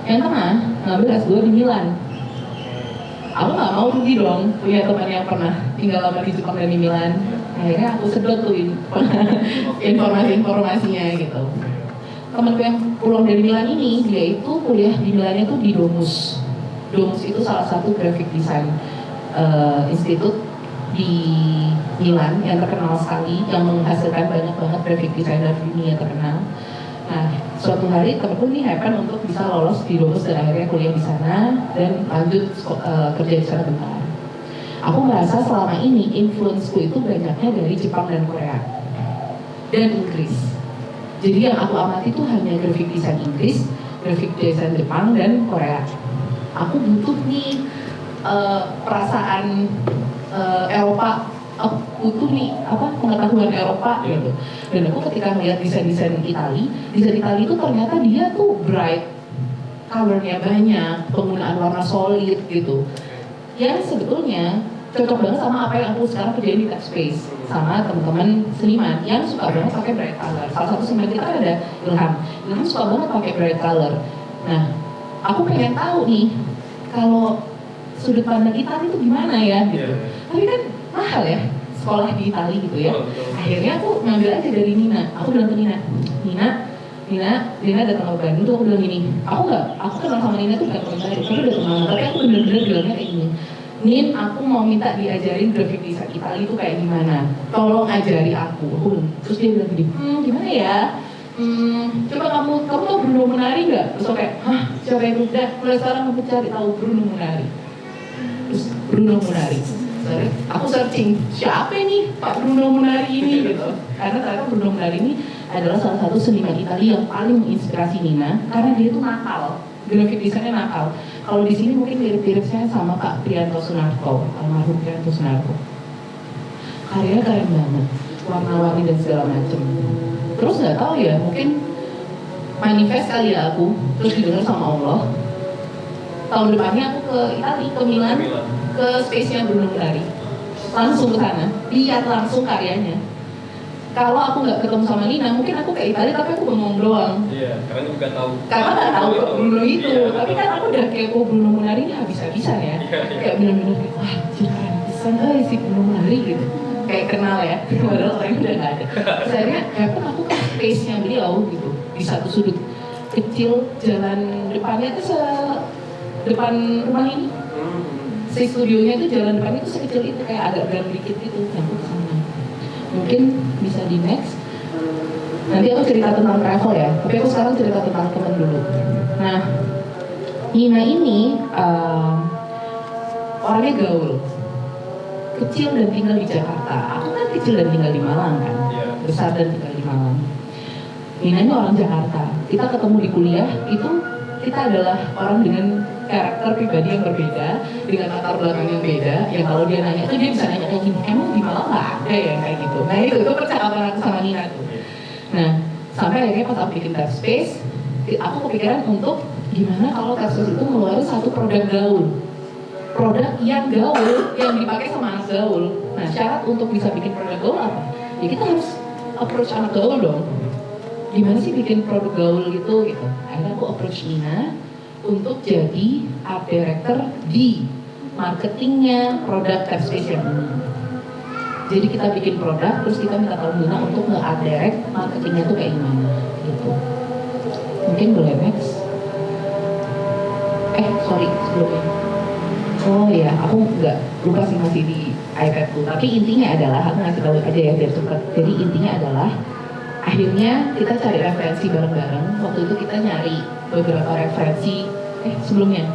Speaker 2: Yang tengah ngambil S2 di Milan. Aku nggak mau rugi dong punya teman yang pernah tinggal lama di Jepang dan di Milan. Akhirnya aku sedot tuh informasinya gitu. Temanku yang pulang dari Milan ini, dia itu kuliah di Milannya tuh di Domus. Domus itu salah satu graphic design institut di Milan yang terkenal sekali, yang menghasilkan banyak banget graphic designer dunia terkenal. Nah, suatu hari temanku ini happen untuk bisa lolos di Domus dan akhirnya kuliah di sana dan lanjut kerja di sana bentar. Aku merasa selama ini influence-ku itu banyaknya dari Jepang dan Korea dan Inggris. Jadi yang aku amati itu hanya graphic design Inggris, graphic design Jepang dan Korea. Aku butuh nih perasaan Eropa. Aku butuh nih pengetahuan Eropa gitu. Dan aku ketika melihat desain Itali itu ternyata dia tuh bright, colornya banyak, penggunaan warna solid gitu. Yang sebetulnya cocok banget sama apa yang aku sekarang kerjain di Touchspace sama teman-teman seniman yang suka banget pakai bright color. Salah satu seniman kita ada Ilham suka banget pakai bright color. Nah, aku pengen tahu nih kalau sudut pandang Itali itu gimana ya gitu. Tapi kan mahal ya sekolah di Itali gitu ya. Akhirnya aku ngambil aja dari Nina. Aku bilang ke Nina datang ke Bandung tuh aku bilang gini, aku kenal sama Nina tuh bukan komentar, aku udah kenal, tapi aku bener-bener bilangnya kayak gini, Nin, aku mau minta diajarin graphic design Itali itu kayak gimana, tolong ajari aku. Terus dia bilang gini, gimana ya? Coba kamu tahu Bruno Munari nggak? Terus aku kayak, siapa yang udah mulai sekarang aku cari tahu Bruno Munari. Terus Bruno Munari. Aku searching siapa ini Pak Bruno Munari ini gitu. Karena ternyata Bruno Munari ini adalah salah satu seniman Italia yang paling menginspirasi Nina karena dia itu nakal, graphic desainnya nakal. Kalau di sini mungkin mirip-mirip saya sama Kak Priyanto Sunarko, almarhum Priyanto Sunarko. Karyanya keren banget, warna-warni dan segala macam. Terus nggak tahu ya, mungkin manifest kali ya aku, terus didengar sama Allah. Tahun depannya aku ke Italia, ke Milan, ke space-nya Bruno Munari. Langsung ke sana, lihat langsung karyanya. kalau aku nggak ketemu sama Nina, mungkin aku ke Italia tapi aku bengong doang.
Speaker 1: Iya, karena juga tahu.
Speaker 2: Karena nggak tahu Bruno itu,
Speaker 1: Iya,
Speaker 2: tapi kan aku udah kayak Bruno Munari ini habis-habisan ya. Kayak bener-bener kayak, wah keren pisan, si Bruno Munari gitu. Kayak kenal ya, padahal orangnya udah nggak ada. Terus akhirnya kapan aku ke space-nya beliau gitu, di satu sudut kecil jalan depannya itu depan rumah ini. Si studionya itu jalan depannya itu sekecil itu, kayak agak gang dikit gitu. Nah, aku kesana. Mungkin bisa di next. Nanti aku cerita tentang travel ya, tapi aku sekarang cerita tentang temen dulu. Nah, Nina ini orangnya gaul, kecil dan tinggal di Jakarta. Aku kan kecil dan tinggal di Malang kan, besar dan tinggal di Malang. Nina ini orang Jakarta. Kita ketemu di kuliah, itu kita adalah orang dengan karakter pribadi yang berbeda, dengan latar belakang yang beda. Yang kalau dia nanya itu dia bisa nanya kayak gini, emang di Malang nggak ada ya kayak gitu. Nah itu percakapan aku sama Nina tuh. Nah sampai akhirnya pas aku bikin Tap Space, aku kepikiran untuk gimana kalau Tap Space itu mengeluarkan satu produk gaul, produk yang gaul yang dipakai sama anak gaul. Nah syarat untuk bisa bikin produk gaul apa? Ya kita harus approach anak gaul dong. Gimana sih bikin produk gaul gitu? Akhirnya aku approach Nina untuk jadi art director di marketingnya produk Tap Space yang ini. Jadi kita bikin produk, terus kita minta tolong Nina untuk nge-art direct marketingnya tuh kayak gimana gitu. Mungkin boleh next. Sorry sebelumnya. Oh iya, aku nggak lupa sih masih di iPadku. Tapi intinya adalah, aku ngasih tahu aja ya biar cepat. Jadi intinya adalah akhirnya kita cari referensi bareng-bareng. Waktu itu kita nyari beberapa referensi, sebelumnya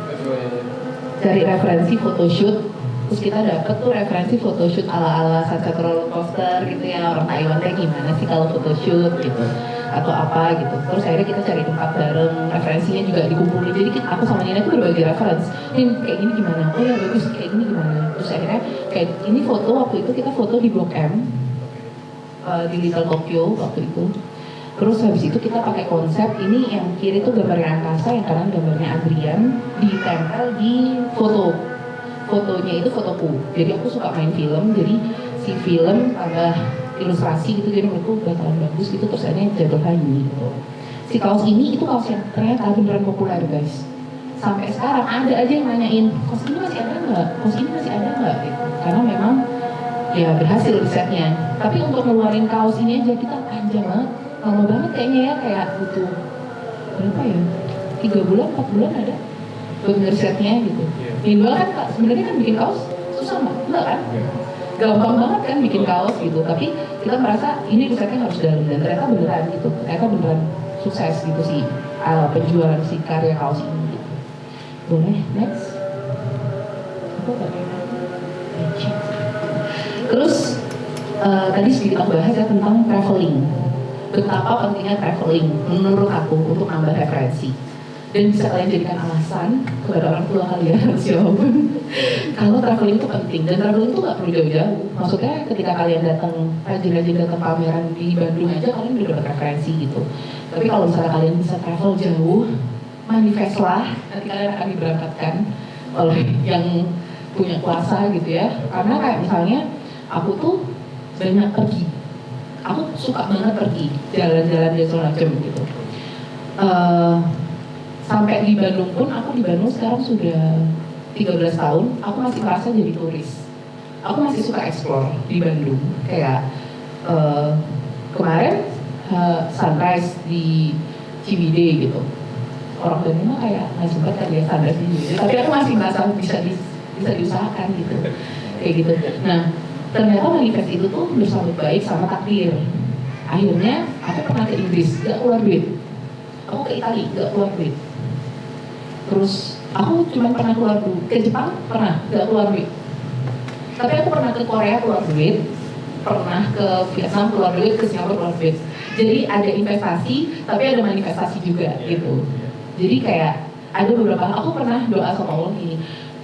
Speaker 2: cari referensi photoshoot. Terus kita dapet tuh referensi photoshoot ala-ala Sunset Roller Coaster gitu ya, orang Taiwan kayak gimana sih kalau photoshoot gitu, atau apa gitu. Terus akhirnya kita cari tempat bareng, referensinya juga dikumpulin. Jadi aku sama Nina itu berbagi referensi. Kayak gini gimana? Oh ya bagus, kayak gini gimana? Terus akhirnya kayak ini foto, waktu itu kita foto di Blok M, di Little Tokyo waktu itu. Terus habis itu kita pakai konsep ini, yang kiri itu gambarnya angkasa, yang kanan gambarnya Adrian, ditempel di foto. Fotonya itu fotoku. Jadi aku suka main film, jadi si film tambah ilustrasi gitu, jadi menurutku bakalan bagus gitu. Terus akhirnya jatuh ini gitu. Si kaos ini itu kaos yang ternyata beneran populer guys. Sampai sekarang ada aja yang nanyain, kaos ini masih ada nggak? Kaos ini masih ada nggak? Gitu. Karena memang ya berhasil risetnya. Tapi untuk ngeluarin kaos ini aja kita panjang banget, lama banget kayaknya ya, kayak butuh berapa ya? 3 bulan, 4 bulan ada buat ngerisetnya gitu. Minimal kan sebenarnya kan bikin kaos susah enggak kan? Gampang banget kan bikin kaos gitu. Tapi kita merasa ini risetnya harus dalam, dan ternyata beneran gitu. Ternyata beneran sukses gitu sih penjualan si karya kaos ini. Gitu. Boleh next? Aku terus tadi sedikit aku bahas ya tentang traveling. Betapa pentingnya traveling menurut aku untuk nambah referensi. Dan bisa kalian jadikan alasan kepada orang tua kalian siapapun kalau traveling itu penting. Dan traveling itu nggak perlu jauh-jauh. Maksudnya ketika kalian rajin-rajin datang pameran di Bandung aja, kalian udah dapat referensi gitu. Tapi kalau misalnya kalian bisa travel jauh, manifest lah, nanti kalian akan diberangkatkan oleh yang punya kuasa gitu ya. Karena kayak misalnya aku tuh banyak pergi. Aku suka banget pergi, jalan-jalan dan segala macam gitu. Sampai di Bandung pun, aku di Bandung sekarang sudah 13 tahun, aku masih merasa jadi turis. Aku masih suka explore di Bandung. Kayak kemarin sunrise di Ciwidey gitu. Orang Bandung mah kayak nggak sempat kan ya sunrise di Ciwidey. Tapi aku masih merasa bisa diusahakan gitu. Kayak gitu. Nah, ternyata manifest itu tuh bersambut baik sama takdir. Akhirnya aku pernah ke Inggris, gak keluar duit. Aku ke Italia, gak keluar duit. Terus aku cuma pernah keluar duit. Ke Jepang pernah, gak keluar duit. Tapi aku pernah ke Korea keluar duit, pernah ke Vietnam keluar duit, ke Singapura keluar duit. Jadi ada investasi, tapi ada manifestasi juga gitu. Jadi kayak ada beberapa, aku pernah doa sama Allah gini,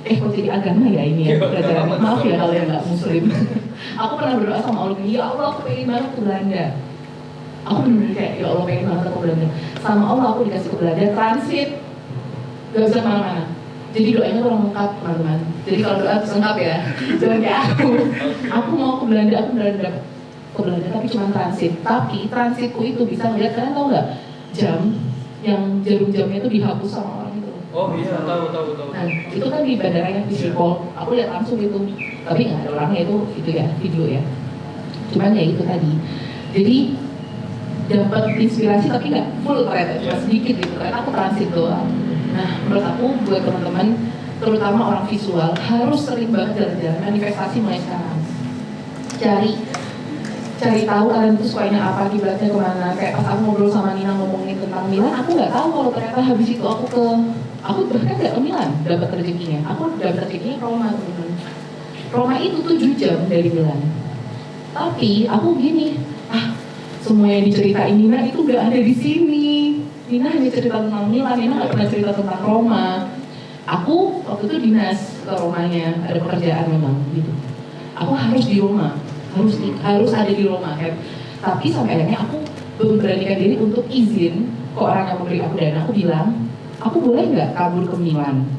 Speaker 2: kok jadi agama ya ini ya pelajarannya. Maaf ya kalau yang nggak muslim. Aku pernah berdoa sama Allah gini, ya Allah aku pengen banget ke Belanda. Aku bener-bener kayak, ya Allah pengen banget ke Belanda. Sama Allah aku dikasih ke Belanda, transit, gak bisa kemana-mana. Jadi doanya kurang lengkap teman-teman. Jadi kalau doa harus lengkap ya. Jangan kayak aku mau ke Belanda, aku beneran dapet ke Belanda tapi cuma transit. Tapi transitku itu bisa ngeliat, kalian tahu nggak jam yang jarum jamnya itu dihapus sama orang itu.
Speaker 1: Oh iya, tahu.
Speaker 2: Nah itu kan di bandaranya di Schiphol, aku lihat langsung itu. Tapi nggak ada orangnya itu ya video ya. Cuman ya itu tadi. Jadi dapat inspirasi tapi nggak full ternyata, cuma sedikit gitu karena aku transit doang. Nah menurut aku buat teman-teman terutama orang visual harus sering banget jalan-jalan manifestasi mulai sekarang. Cari tahu kalian tuh sukanya apa, kiblatnya kemana. Kayak pas aku ngobrol sama Nina ngomongin tentang Milan, aku nggak tahu kalau ternyata habis itu aku bahkan nggak ke Milan dapat rezekinya. Aku dapat rezekinya Roma teman-teman. Roma itu 7 jam dari Milan. Tapi aku gini, semua yang diceritain Nina itu udah ada di sini. Nina hanya cerita tentang Milan, Nina nggak pernah cerita tentang Roma. Aku waktu itu dinas ke Romanya, ada pekerjaan memang gitu. Aku harus di Roma, harus ada di Roma kan. Tapi sampai akhirnya aku memberanikan diri untuk izin ke orang yang memberi aku dana. Aku bilang, aku boleh nggak kabur ke Milan?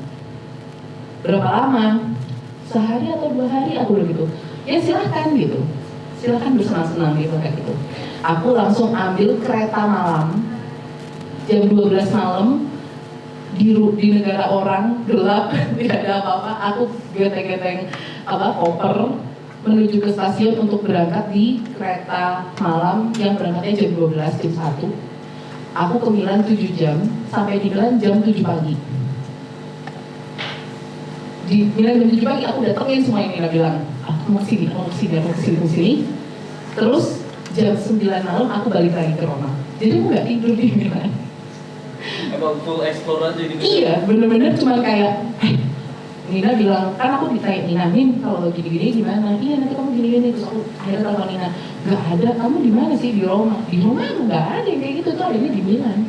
Speaker 2: Berapa lama? Sehari atau 2 hari? Aku udah gitu. Ya silahkan gitu. Silahkan bersenang-senang gitu kayak gitu. Aku langsung ambil kereta malam jam 12 malam di negara orang gelap tidak ada apa-apa. Aku geteng-geteng koper menuju ke stasiun untuk berangkat di kereta malam yang berangkatnya jam 12 jam 1. Aku ke Milan 7 jam sampai di Milan jam 7 pagi. Di Milan jam 7 pagi aku datengin semua ini bilang aku mau kesini. Terus jam 9 malam aku balik lagi ke Roma. Jadi aku nggak tidur di Milan.
Speaker 1: Emang full explore aja gitu?
Speaker 2: Iya, bener-bener cuma kayak Nina bilang, kan aku ditanya Nina, Nin kalau gini-gini gimana? Iya nanti kamu gini-gini. Terus aku akhirnya telepon Nina, nggak ada, kamu di mana sih? Di Roma. Di Roma nggak ada yang kayak gitu, tuh adanya di Milan.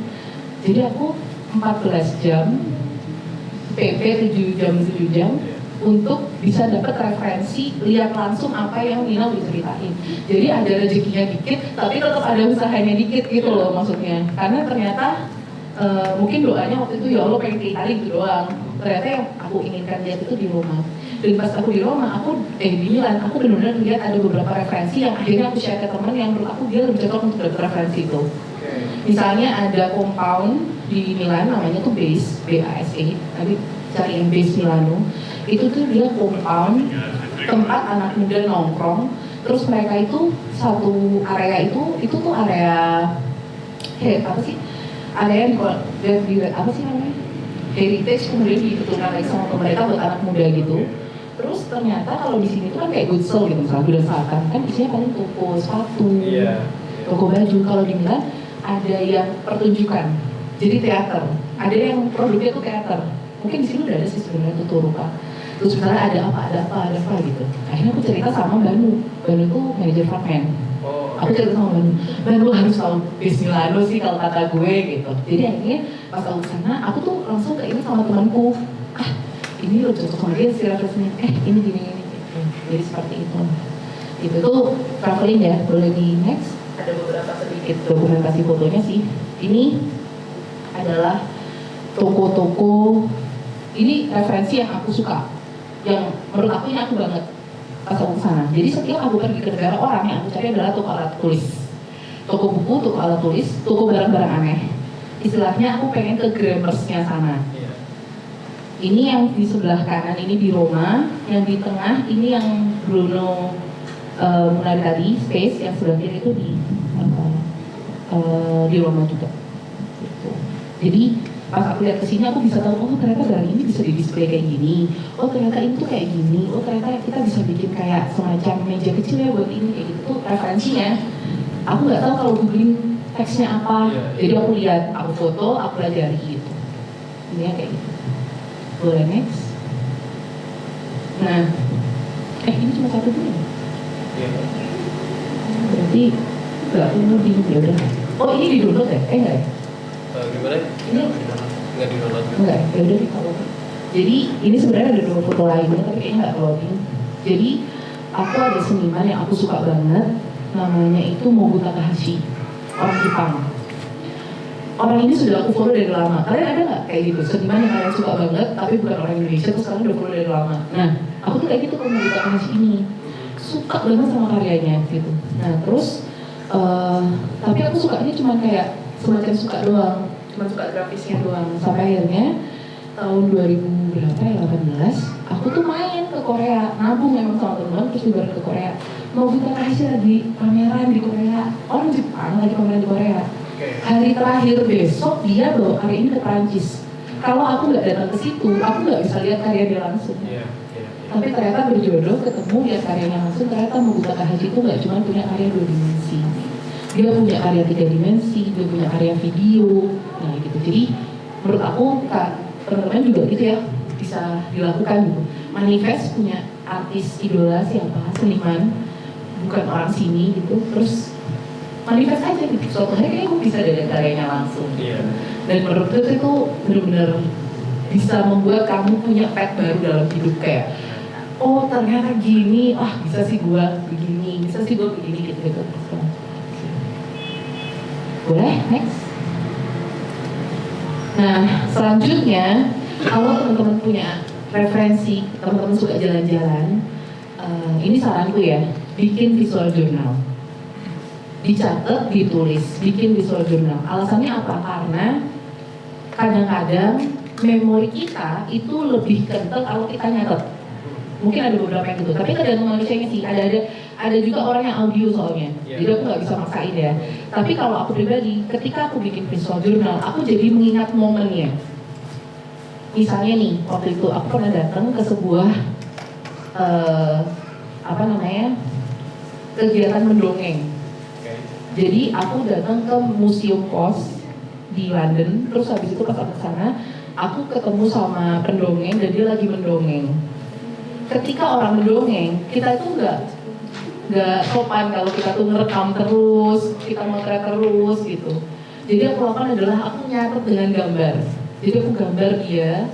Speaker 2: Jadi aku 14 jam PP 7 jam untuk bisa dapat referensi, lihat langsung apa yang Nina udah ceritain. Jadi ada rezekinya dikit, tapi tetap ada usahanya dikit gitu loh maksudnya. Karena ternyata mungkin doanya waktu itu ya Allah pengen ke Italia gitu doang. Ternyata yang aku inginkan lihat itu di Roma. Dan pas aku di Roma, di Milan, aku benar-benar lihat ada beberapa referensi yang akhirnya aku share ke teman yang menurut aku dia lebih cocok untuk dapat referensi itu. Misalnya ada compound di Milan namanya tuh Base, BASE. Nanti cari yang Base Milano. Itu tuh dia compound tempat anak muda nongkrong. Terus mereka itu satu area itu tuh area apa sih? Area yang di apa sih namanya? Heritage kemudian dibetulkan lagi sama pemerintah buat anak muda gitu. Terus ternyata kalau di sini tuh kan kayak good soul gitu, misalnya Gudang Selatan kan isinya paling toko sepatu, toko baju. Kalau di Milan ada yang pertunjukan, jadi teater. Ada yang produknya tuh teater. Mungkin di sini udah ada sih sebenarnya tuh Rupa. Terus misalnya ada apa gitu. Akhirnya aku cerita sama Banu tuh manajer frontman. Aku cerita sama Banu harus tahu Base Milano sih kalau kata gue gitu. Jadi akhirnya pas aku kesana, aku tuh langsung ke ini sama temanku. Ini lo cocok sama dia sih referensinya. Ini gini gitu. Jadi seperti itu. Itu tuh traveling ya, boleh di next. Ada beberapa sedikit dokumentasi fotonya sih. Ini adalah toko-toko. Ini referensi yang aku suka. Yang menurut aku ini aku banget pas aku kesana. Jadi setiap aku pergi ke negara orang yang aku cari adalah toko alat tulis, toko buku, toko alat tulis, toko barang-barang aneh. Istilahnya aku pengen ke Grammersnya sana. Ini yang di sebelah kanan ini di Roma, yang di tengah ini yang Bruno Munari tadi, Space, yang sebelah kiri itu di Roma juga. Gitu. Jadi pas aku lihat kesini aku bisa tahu, oh ternyata barang ini bisa di display kayak gini, oh ternyata ini tuh kayak gini, oh ternyata kita bisa bikin kayak semacam meja kecil ya buat ini kayak gitu tuh referensinya. Aku nggak tahu kalau googling teksnya apa, jadi aku lihat, aku foto, aku pelajari gitu. Ini ya kayak gitu. Boleh next. Nah, ini cuma satu dulu. Berarti nggak perlu di ya udah. Oh ini di download ya? Enggak ya?
Speaker 1: Gimana?
Speaker 2: Ini
Speaker 1: nggak di download.
Speaker 2: Enggak, ya udah di follow. Jadi ini sebenarnya ada 2 foto lainnya tapi kayaknya nggak loading. Jadi aku ada seniman yang aku suka banget, namanya itu Mogu Takahashi, orang Jepang. Orang ini sudah aku follow dari lama. Kalian ada nggak kayak gitu seniman yang kalian suka banget tapi bukan orang Indonesia terus sekarang udah follow dari lama? Nah, aku tuh kayak gitu ke Mogu Takahashi ini. suka banget sama karyanya gitu. Nah terus tapi aku sukanya cuma kayak semacam suka doang, cuma suka grafisnya doang. Sampai akhirnya tahun 2000 berapa ya, 18, aku tuh main ke Korea, nabung memang sama teman, terus liburan ke Korea. Nobita Kaisha lagi pameran di Korea, orang Jepang lagi pameran di Korea. Hari terakhir besok dia bawa karya ini ke Prancis. Kalau aku nggak datang ke situ, aku nggak bisa lihat karya dia langsung. Tapi ternyata berjodoh ketemu lihat karyanya langsung. Ternyata Nobita Kaisha itu nggak cuma punya karya 2 dimensi, dia punya karya 3 dimensi, dia punya karya video, nah gitu. Jadi menurut aku teman-teman juga gitu ya, bisa dilakukan gitu. Manifest punya artis idola siapa, seniman, bukan orang sini gitu, terus manifest aja gitu. Suatu hari kayaknya aku bisa lihat karyanya langsung. Dan menurut itu benar-benar bisa membuat kamu punya pet baru dalam hidup, kayak oh ternyata gini, bisa sih gua begini, bisa sih gua begini gitu. Boleh, next. Nah, selanjutnya kalau teman-teman punya referensi, teman-teman suka jalan-jalan, ini saranku ya, bikin visual journal. Dicatat, ditulis, bikin visual journal. Alasannya apa? Karena kadang-kadang memori kita itu lebih kental kalau kita nyatet. Mungkin ada beberapa yang gitu, tapi tergantung manusianya sih. Ada juga orang yang audio soalnya, jadi aku nggak bisa maksain ya. Tapi kalau aku pribadi, ketika aku bikin visual journal, aku jadi mengingat momennya. Misalnya nih, waktu itu aku pernah datang ke sebuah kegiatan mendongeng. Jadi aku datang ke Museum Pos di London, terus habis itu pas aku kesana, aku ketemu sama pendongeng dan dia lagi mendongeng. Ketika orang mendongeng, kita itu nggak sopan kalau kita tuh ngerekam terus, kita motret terus gitu. Jadi aku lakukan adalah aku nyatet dengan gambar. Jadi aku gambar dia,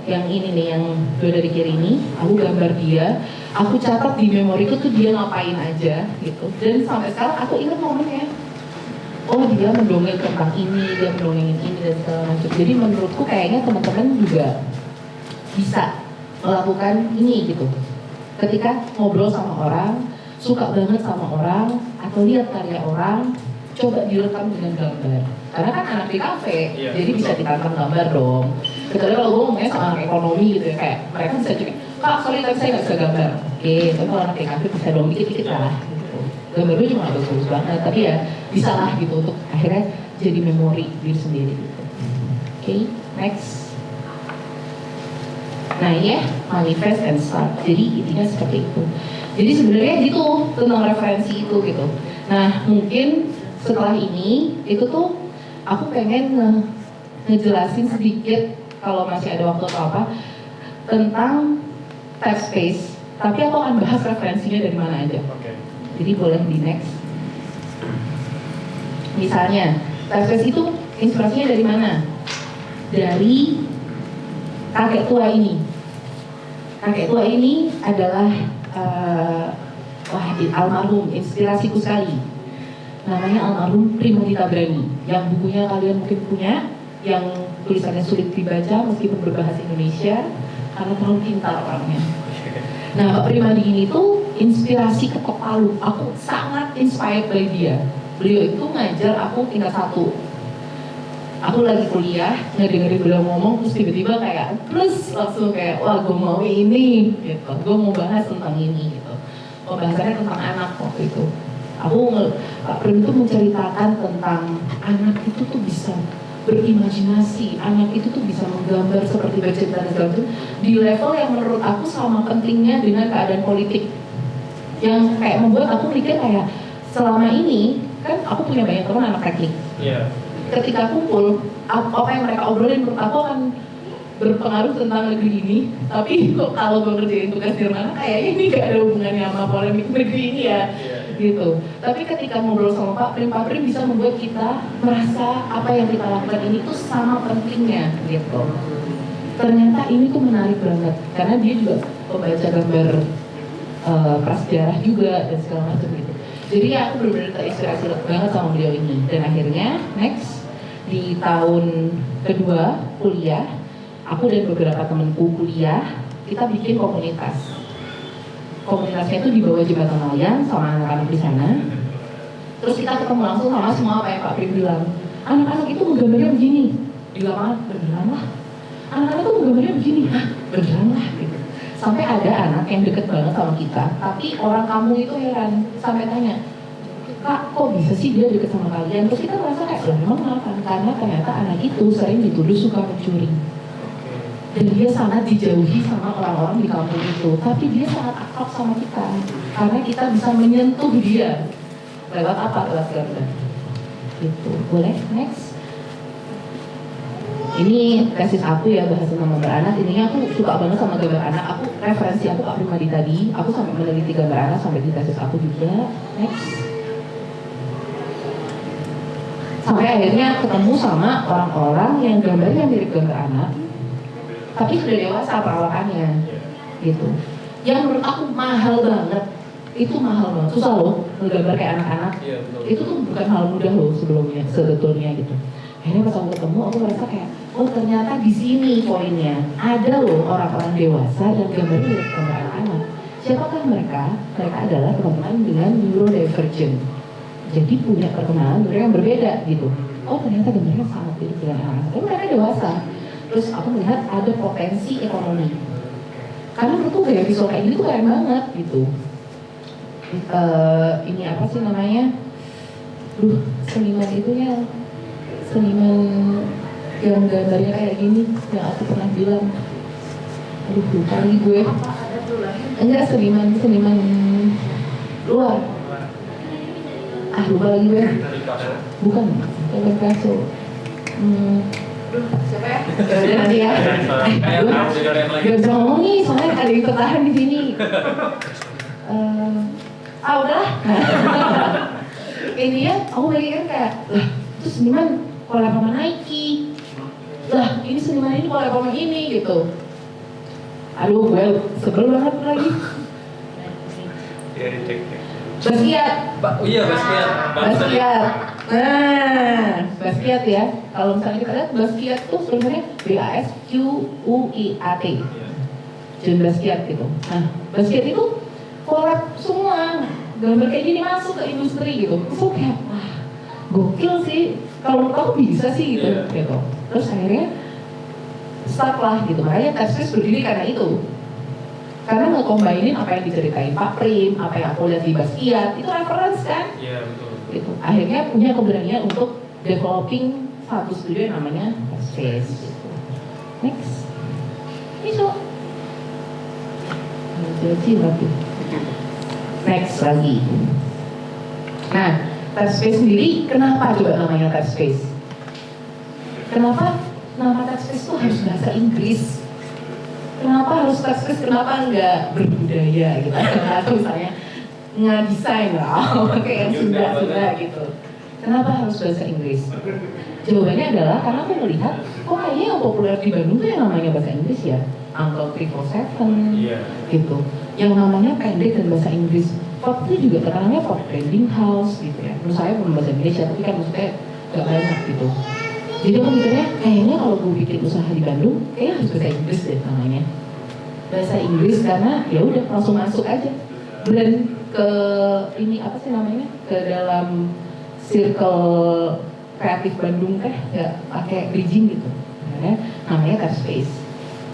Speaker 2: yang ini nih, yang dua dari kiri ini, aku gambar dia, aku catat di memoriku tuh dia ngapain aja gitu. Dan sampai sekarang aku ingat momennya. Oh dia mendongeng tentang ini, dia mendongengin ini dan segala macam. Jadi menurutku kayaknya teman-teman juga bisa melakukan ini gitu. Ketika ngobrol sama orang, suka banget sama orang, atau lihat karya orang, coba direkam dengan gambar. Karena kan anak di kafe, jadi bisa ditantang gambar dong. Kecuali kalau gue ngomongnya sama anak ekonomi gitu ya, kayak mereka bisa juga, Kak sorry tapi saya nggak bisa gambar. Oke, tapi kalau anak di kafe bisa dong dikit-dikit lah. Gitu. Gambar gue cuma nggak bagus banget, tapi ya bisa lah gitu untuk akhirnya jadi memori diri sendiri gitu. Oke, next. Nah ya, manifest and start. Jadi intinya seperti itu. Jadi sebenarnya gitu tentang referensi itu gitu. Nah mungkin setelah ini itu tuh aku pengen ngejelasin sedikit kalau masih ada waktu atau apa tentang Typespace. Tapi aku akan bahas referensinya dari mana aja. Jadi boleh di next. Misalnya Typespace itu inspirasinya dari mana? Dari kakek tua ini. Kakek tua ini adalah almarhum, inspirasiku sekali. Namanya almarhum Prima Ditabrani, yang bukunya kalian mungkin punya, yang tulisannya sulit dibaca meskipun berbahasa Indonesia karena terlalu pintar orangnya. Nah, Pak Prima ini tuh inspirasi ketok palu. Aku sangat inspired by dia. Beliau itu ngajar aku tingkat 1. Aku lagi kuliah, ngedengerin beliau ngomong, terus tiba-tiba kayak plus langsung kayak, wah gue mau ini gitu, gue mau bahas tentang ini gitu. Pembahasannya tentang anak waktu itu. Pak Prim itu menceritakan tentang anak itu tuh bisa berimajinasi, anak itu tuh bisa menggambar seperti bercerita dan segala macam di level yang menurut aku sama pentingnya dengan keadaan politik. Yang kayak membuat aku mikir kayak, selama ini kan aku punya banyak teman anak teknik. Ketika kumpul, apa yang mereka obrolin menurut aku akan berpengaruh tentang negeri ini. Tapi kok kalau gue ngerjain tugas di mana, kayaknya ini gak ada hubungannya sama polemik negeri ini ya, gitu. Tapi ketika ngobrol sama Pak Prim bisa membuat kita merasa apa yang kita lakukan ini tuh sama pentingnya, gitu. Ternyata ini tuh menarik banget, karena dia juga pembaca gambar prasejarah juga dan segala macam gitu. Jadi aku benar-benar terinspirasi banget sama beliau ini. Dan akhirnya next di tahun kedua kuliah, aku dan beberapa temanku kuliah, kita bikin komunitas. komunitasnya itu di bawah jembatan layang sama anak-anak di sana. Terus kita ketemu langsung sama semua apa yang Pak Prim bilang. Anak-anak itu menggambarnya begini di lapangan, beneran lah. Anak-anak itu menggambarnya begini, hah beneran lah gitu. Sampai ada anak yang deket banget sama kita, tapi orang kamu itu heran sampai tanya, Kak, kok bisa sih dia deket sama kalian? Terus kita merasa kayak, lah emang kenapa? Karena ternyata anak itu sering dituduh suka mencuri. Dan dia sangat dijauhi sama orang-orang di kampung itu. Tapi dia sangat akrab sama kita. Karena kita bisa menyentuh dia. Lewat apa? Lewat gambar. Gitu. Boleh? Next. Ini tesis aku ya, bahas tentang gambar anak. Ininya aku suka banget sama gambar anak. Referensi aku Pak Primadi tadi. Aku sampai meneliti gambar anak sampai di tesis aku juga. Next. Sampai akhirnya ketemu sama orang-orang yang gambarnya mirip gambar anak, tapi sudah dewasa perawakannya, gitu. Yang menurut aku mahal banget, itu mahal banget, susah loh menggambar kayak anak-anak. Itu tuh bukan hal mudah loh sebetulnya gitu. Akhirnya pas aku ketemu, aku merasa kayak, oh ternyata di sini poinnya. Ada loh orang-orang dewasa dan gambarnya mirip gambar anak-anak. Siapakah mereka? Mereka adalah teman-teman dengan neurodivergent. Jadi punya perkenalan mereka yang berbeda gitu. Oh ternyata gambarnya sangat mirip dengan anak-anak, tapi mereka dewasa. Terus aku melihat ada potensi ekonomi. Karena menurutku gaya visual kayak gini tuh keren banget gitu. Ini apa sih namanya? Seniman itu ya, seniman yang gambarnya kayak gini yang aku pernah bilang. Lupa lagi gue. Enggak, seniman luar. Lupa lagi gue. Bukan Picasso. Siapa ya? Udah nanti ya. Gak bisa ngomong nih, soalnya ada yang tertahan di sini. Udahlah. Ini ya, aku mikir kayak, lah, itu seniman collab sama Nike. Lah, ini seniman ini collab sama ini gitu. Aduh, gue sebel banget lagi. Basquiat.
Speaker 1: Iya, Basquiat.
Speaker 2: Nah, Basquiat ya. Kalau misalnya kita lihat Basquiat tuh sebenarnya Basquiat. John Basquiat gitu. Nah, Basquiat itu collab semua. Gambar kayak gini masuk ke industri gitu. Terus kayak, wah, gokil sih. Kalau menurut aku bisa sih gitu. Terus akhirnya stuck lah gitu. Makanya tesis berdiri karena itu. Karena nge-combine-in apa yang diceritain Pak Prim, apa yang aku lihat di Basquiat, itu reference kan?
Speaker 1: Iya, betul.
Speaker 2: Gitu. Akhirnya punya keberanian untuk developing satu studio yang namanya Space. Gitu. Next. Iso. Next lagi. Nah, Space sendiri kenapa coba namanya Space? Kenapa nama Space itu harus bahasa Inggris? Kenapa harus Space? Kenapa enggak berbudaya gitu? Atau misalnya ngedesain lah, kayak yang Sunda gitu. Kenapa harus bahasa Inggris? Jawabannya adalah karena aku melihat, kok kayaknya yang populer di Bandung tuh yang namanya bahasa Inggris ya, Uncle 347, gitu. Yang namanya pendek dan bahasa Inggris. Pop itu juga terkenalnya Pop Branding House gitu ya. Menurut saya belum bahasa Indonesia, tapi kan maksudnya gak banyak gitu. Jadi aku mikirnya, kayaknya kalau gue bikin usaha di Bandung, kayaknya harus bahasa Inggris deh namanya. Bahasa Inggris karena ya udah langsung masuk aja. Blend ke ini apa sih namanya, ke dalam circle kreatif Bandung nggak pakai bridging gitu. Namanya Space.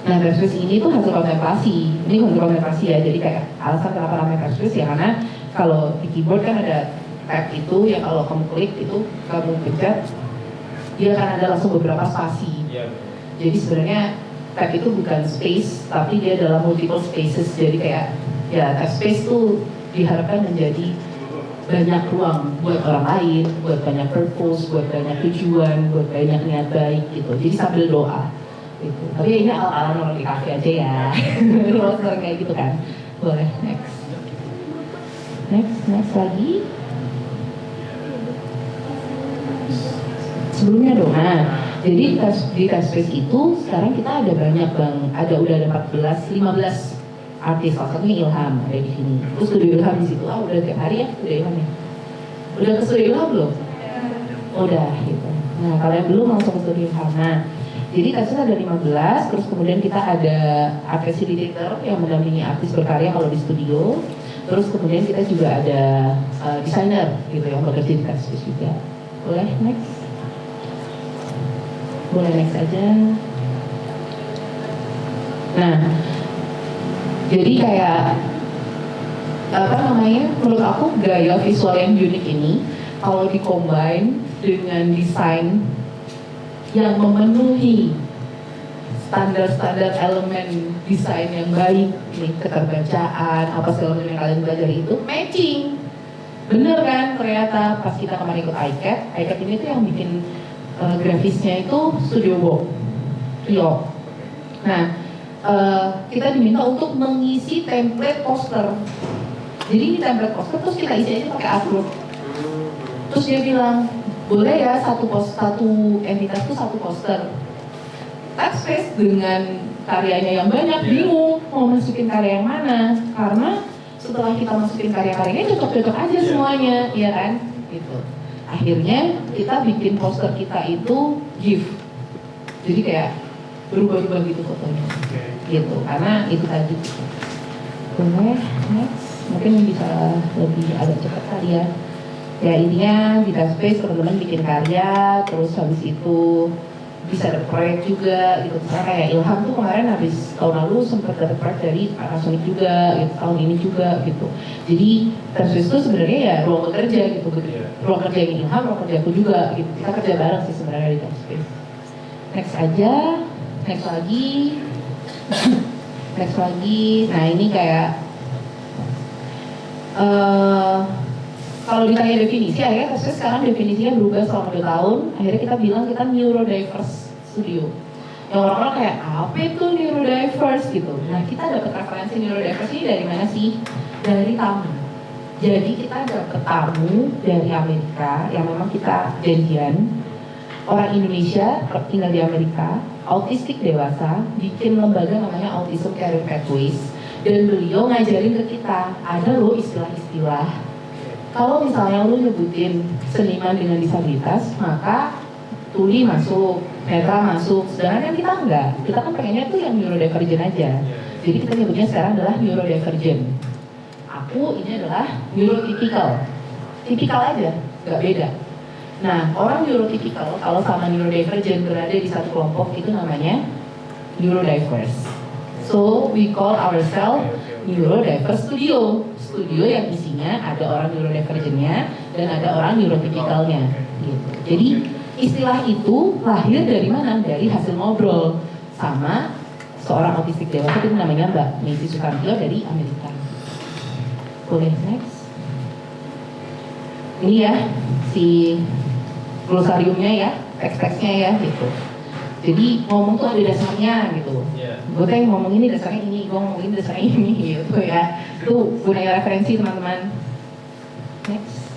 Speaker 2: Nah, Space ini tuh hasil kontemplasi. Ini hasil kontemplasi ya. Jadi kayak alasan kenapa namanya Space ya karena kalau di keyboard kan ada tab itu yang kalau kamu klik itu kamu pencet dia akan ada langsung beberapa spasi. Jadi sebenarnya tab itu bukan space tapi dia adalah multiple spaces. Jadi kayak ya tab space tuh diharapkan menjadi banyak ruang buat orang lain, buat banyak purpose, buat banyak tujuan, buat banyak niat baik gitu. Jadi sambil doa gitu. Tapi ini ala-ala orang di kafe aja ya. Kalau sering kayak gitu kan. Boleh, next lagi. Sebelumnya dong, jadi di Space itu sekarang kita ada banyak udah ada 15 artis, salah satunya Ilham ada di sini. Terus studio Ilham di situ, udah tiap hari ya studio Ilham ya. Udah ke studio Ilham belum? Udah gitu. Nah kalau yang belum langsung ke studio Ilham. Nah Jadi tesnya ada 15, terus kemudian kita ada art facilitator yang mendampingi artis berkarya kalau di studio. Terus kemudian kita juga ada desainer gitu yang bekerja di Taxspace juga. Boleh next? Boleh next aja. Nah, jadi kayak apa namanya? Menurut aku gaya visual yang unik ini kalau dikombin dengan desain yang memenuhi standar-standar elemen desain yang baik, nih keterbacaan, apa segala macam yang kalian belajar itu matching, bener kan ternyata pas kita kemarin ikut iCAD ini tuh yang bikin grafisnya itu Studio Walk, Rio. Nah, kita diminta untuk mengisi template poster. Jadi ini template poster terus kita isi aja pakai Artwork. Terus dia bilang, boleh ya satu entitas itu satu poster. Taxspace dengan karyanya yang banyak bingung mau masukin karya yang mana, karena setelah kita masukin karya-karyanya cocok-cocok aja semuanya, ya kan? Gitu. Akhirnya kita bikin poster kita itu GIF, jadi kayak berubah-ubah gitu fotonya, gitu. Karena itu tadi. Boleh, next. Mungkin bisa lebih agak cepat kali ya. Ya intinya di Taxspace teman-teman bikin karya, terus habis itu bisa ada proyek juga gitu. Misalnya kayak Ilham tuh kemarin habis tahun lalu sempat dapat proyek dari Panasonic juga gitu, tahun ini juga gitu. Jadi Taxspace itu sebenarnya ya ruang kerja gitu, ruang kerja Ilham, ruang kerja aku juga gitu. Kita kerja bareng sih sebenarnya di Taxspace. Next aja, next lagi, next lagi. Nah ini kayak kalau ditanya definisi, akhirnya Taxspace sekarang definisinya berubah selama 2 tahun. Akhirnya kita bilang kita neurodiverse studio. Yang orang-orang kayak, apa itu neurodiverse gitu. Nah kita dapat referensi neurodiverse ini dari mana sih? Dari tamu. Jadi kita dapat tamu dari Amerika yang memang kita janjian. Orang Indonesia tinggal di Amerika, autistik dewasa, bikin lembaga namanya Autism Career Pathways. Dan beliau ngajarin ke kita, ada loh istilah-istilah. Kalau misalnya lu nyebutin seniman dengan disabilitas, maka tuli masuk, netra masuk, sedangkan kita enggak. Kita kan pengennya tuh yang neurodivergent aja. Jadi kita nyebutnya sekarang adalah neurodivergent. Aku ini adalah neurotypical. Tipikal aja, nggak beda. Nah, orang neurotypical kalau sama neurodivergent berada di satu kelompok itu namanya neurodiverse. So, we call ourselves neurodiverse studio. Studio yang isinya ada orang neurodivergentnya dan ada orang neurotypicalnya gitu. Jadi istilah itu lahir dari mana? Dari hasil ngobrol sama seorang autistik dewasa itu namanya Mbak Maisy Sukantio dari Amerika. Boleh next. Ini ya si glosariumnya ya, teks-teksnya ya gitu. Jadi ngomong tuh ada dasarnya gitu. Gue tuh yang ngomong ini dasarnya ini, gue ngomong ini dasarnya ini gitu ya. Itu gunanya referensi teman-teman. Next.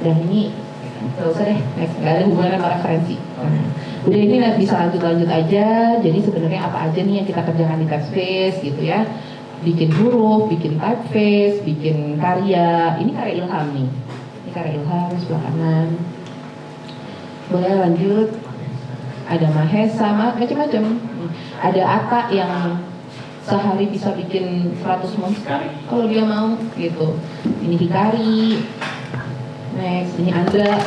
Speaker 2: Dan ini gak usah deh, next. Gak ada hubungan sama referensi. Udah ini bisa lanjut-lanjut aja. Jadi sebenarnya apa aja nih yang kita kerjakan di Taxspace gitu ya. Bikin huruf, bikin typeface, bikin karya. Ini karya Ilham nih. Ini karya Ilham sebelah kanan. Boleh lanjut. Ada Mahesa, macam-macam. Ada Ata yang sehari bisa bikin 100 monster kalau dia mau gitu. Ini Hikari. Next, ini Anda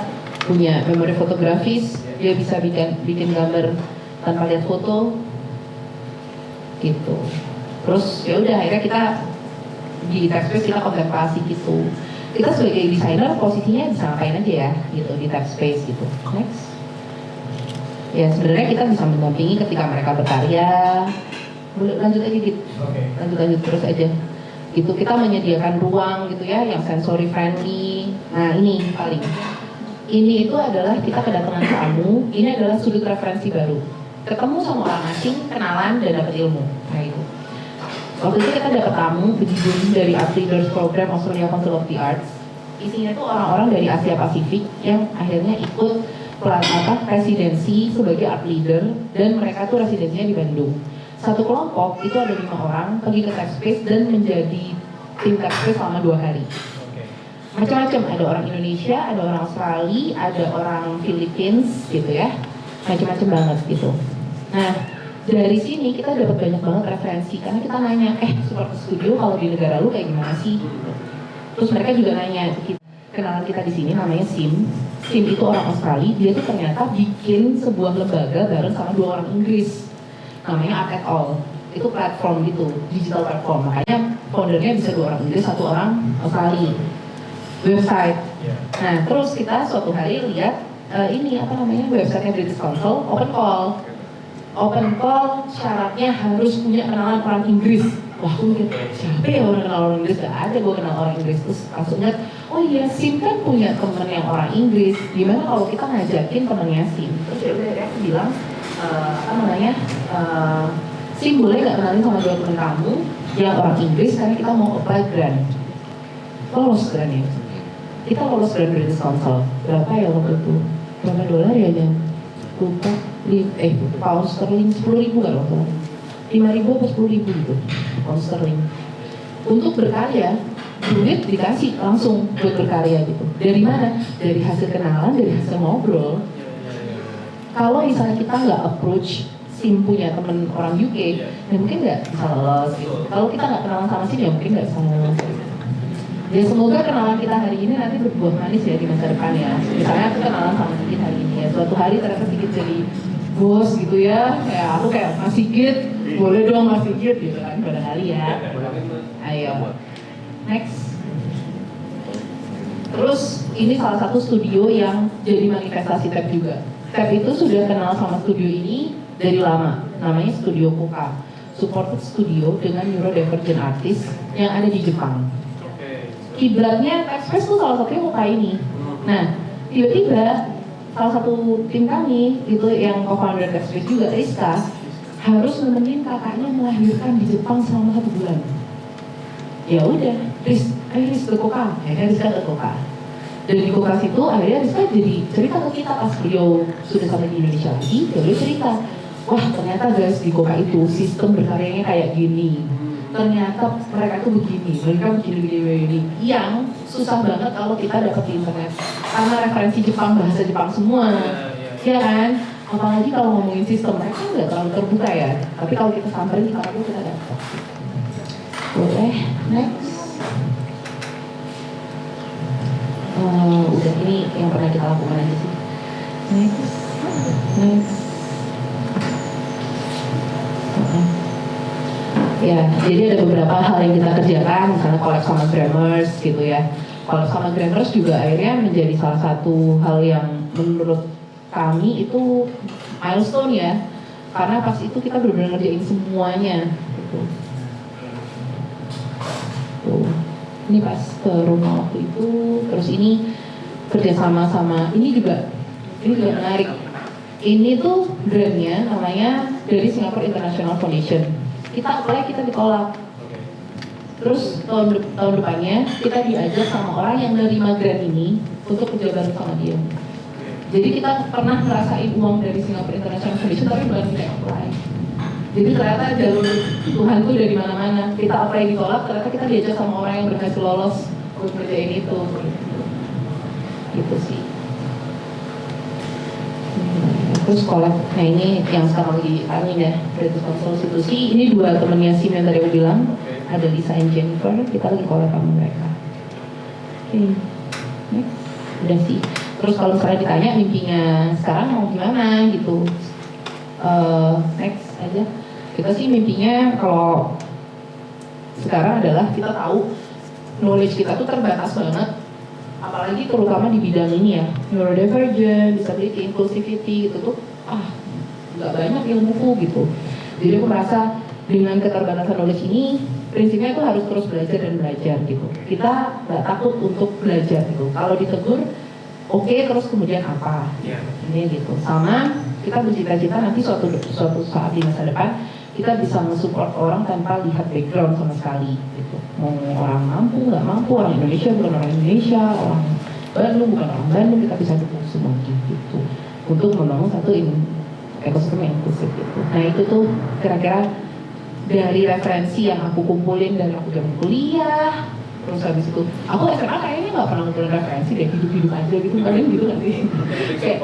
Speaker 2: punya memori fotografis, dia bisa bikin gambar tanpa lihat foto gitu. Terus ya udah akhirnya kita di Taxspace kita kontemplasi gitu. Kita sebagai desainer posisinya bisa ngapain aja ya gitu di Taxspace gitu. Next. Ya sebenarnya kita bisa mendampingi ketika mereka berkarya. Lanjut aja gitu. Lanjut terus aja. Gitu kita menyediakan ruang gitu ya yang sensory friendly. Nah ini paling. Ini itu adalah kita kedatangan tamu. Ini adalah sudut referensi baru. Ketemu sama orang asing, kenalan dan dapat ilmu. Nah itu. Waktu itu kita dapat tamu dari Art Leaders Program Australia Council of the Arts. Isinya tuh orang-orang dari Asia Pasifik yang akhirnya ikut residensi sebagai art leader dan mereka tuh residensinya di Bandung. Satu kelompok itu ada 5 orang pergi ke Taxspace dan menjadi tim Taxspace selama 2 hari. Macam-macam, ada orang Indonesia, ada orang Australia, ada orang Philippines gitu ya. macam-macam banget gitu. Nah dari sini kita dapat banyak banget referensi karena kita nanya, support studio kalau di negara lu kayak gimana sih? Terus mereka juga nanya, kenalan kita di sini namanya SIM. SIM itu orang Australia, dia tuh ternyata bikin sebuah lembaga bareng sama 2 orang Inggris, namanya Up et al. Itu platform gitu, digital platform. Makanya foundernya bisa 2 orang Inggris, 1 orang Australia. Website. Nah terus kita suatu hari lihat ini apa namanya websitenya British Council, open call syaratnya harus punya kenalan orang Inggris. Wah, aku mikir, siapa ya orang kenal orang Inggris? Gak ada gue kenal orang Inggris. Terus langsung lihat, oh iya, SIM kan punya temen yang orang Inggris. Gimana kalau kita ngajakin temennya SIM? Terus ya aku bilang, SIM boleh gak kenalin sama 2 temen kamu yang orang Inggris karena kita mau apply grant. Lolos grant ya. Kita lolos grant British Council. Berapa ya waktu itu? Berapa dolar ya, Jan? Lupa. Pound sterling 10.000 kan waktu itu? 5.000 atau 10.000 gitu, pound sterling. Untuk berkarya, duit dikasih langsung buat berkarya gitu. Dari mana? Dari hasil kenalan, dari hasil ngobrol. Kalau misalnya kita nggak approach SIM punya temen orang UK, ya mungkin nggak bisa lolos gitu. Kalau kita nggak kenalan sama SIM, ya mungkin nggak bisa lolos. Ya semoga kenalan kita hari ini nanti berbuah manis ya di masa depan ya. Misalnya aku kenalan sama Sigit hari ini ya, suatu hari ternyata Sigit jadi bos gitu ya, kayak aku kayak Mas Sigit, boleh dong Mas Sigit gitu kan, barangkali ya. Ayo, next. Terus ini salah satu studio yang jadi manifestasi TAP juga. TAP itu sudah kenal sama studio ini dari lama, namanya Studio Koka, supported studio dengan neurodivergent artist yang ada di Jepang. Kiblatnya Taxpress tuh salah satunya Koka ini. Nah, tiba-tiba salah satu tim kami itu yang co-founder Taxpress juga, Rizka, harus nemenin kakaknya melahirkan di Jepang selama 1 bulan. Ya udah, ayo Rizka ke Koka, akhirnya Rizka ke Koka. Dan di Koka situ akhirnya Rizka jadi cerita ke kita pas beliau sudah sampai di Indonesia lagi, beliau cerita, wah ternyata guys di Koka itu sistem berkaryanya kayak gini. Ternyata mereka itu begini, mereka begini, yang susah banget kalau kita dapat di internet karena referensi Jepang, bahasa Jepang semua, ya kan? Apalagi kalau ngomongin sistem, mereka nggak terlalu terbuka ya, tapi kalau kita samperin di kartu kita dapat. Boleh, next. Udah, ini yang pernah kita lakukan aja sih. Next. Ya, jadi ada beberapa hal yang kita kerjakan, misalnya collab sama Grammars gitu ya. Collab sama Grammars juga akhirnya menjadi salah satu hal yang menurut kami itu milestone ya. Karena pas itu kita benar-benar ngerjain semuanya gitu. Tuh. Ini pas ke rumah waktu itu, terus ini kerjasama sama, ini juga menarik. Ini tuh grantnya namanya dari Singapore International Foundation. Kita apply, kita ditolak. Terus tahun depannya kita diajak sama orang yang nerima grant ini untuk kerja bareng sama dia. Jadi kita pernah ngerasain uang dari Singapore International Foundation tapi bukan kita apply. Jadi ternyata jalur Tuhan tuh dari mana-mana. Kita apply ditolak, ternyata kita diajak sama orang yang berhasil lolos untuk kerjain itu. Gitu sih. Terus collab, nah ini yang sekarang lagi running ya, British Constitusi. Ini 2 temennya SIM yang tadi aku bilang, ada Lisa and Jennifer, kita lagi collab sama mereka. Oke, next, udah sih. Terus kalau misalnya ditanya mimpinya sekarang mau gimana gitu, next aja. Kita sih mimpinya kalau sekarang adalah kita tahu knowledge kita tuh terbatas banget. Apalagi terutama di bidang ini ya, neurodivergent, disability, inclusivity gitu tuh, nggak banyak ilmuku gitu. Jadi aku merasa dengan keterbatasan knowledge ini, prinsipnya itu harus terus belajar dan belajar gitu. Kita nggak takut untuk belajar gitu. Kalau ditegur, oke, terus kemudian apa? Ini gitu. Sama kita bercita-cita nanti suatu saat di masa depan kita bisa mensupport orang tanpa lihat background sama sekali gitu. Mau orang mampu, nggak mampu, orang Indonesia bukan orang Indonesia, orang Bandung bukan orang Bandung, kita bisa dukung semua gitu untuk membangun satu ekosistem yang inklusif gitu. Nah itu tuh kira-kira dari referensi yang aku kumpulin dari aku zaman kuliah, terus habis itu aku SMA kayaknya nggak pernah ngumpulin referensi deh, hidup-hidup aja gitu, kalian gitu kan sih? Kayak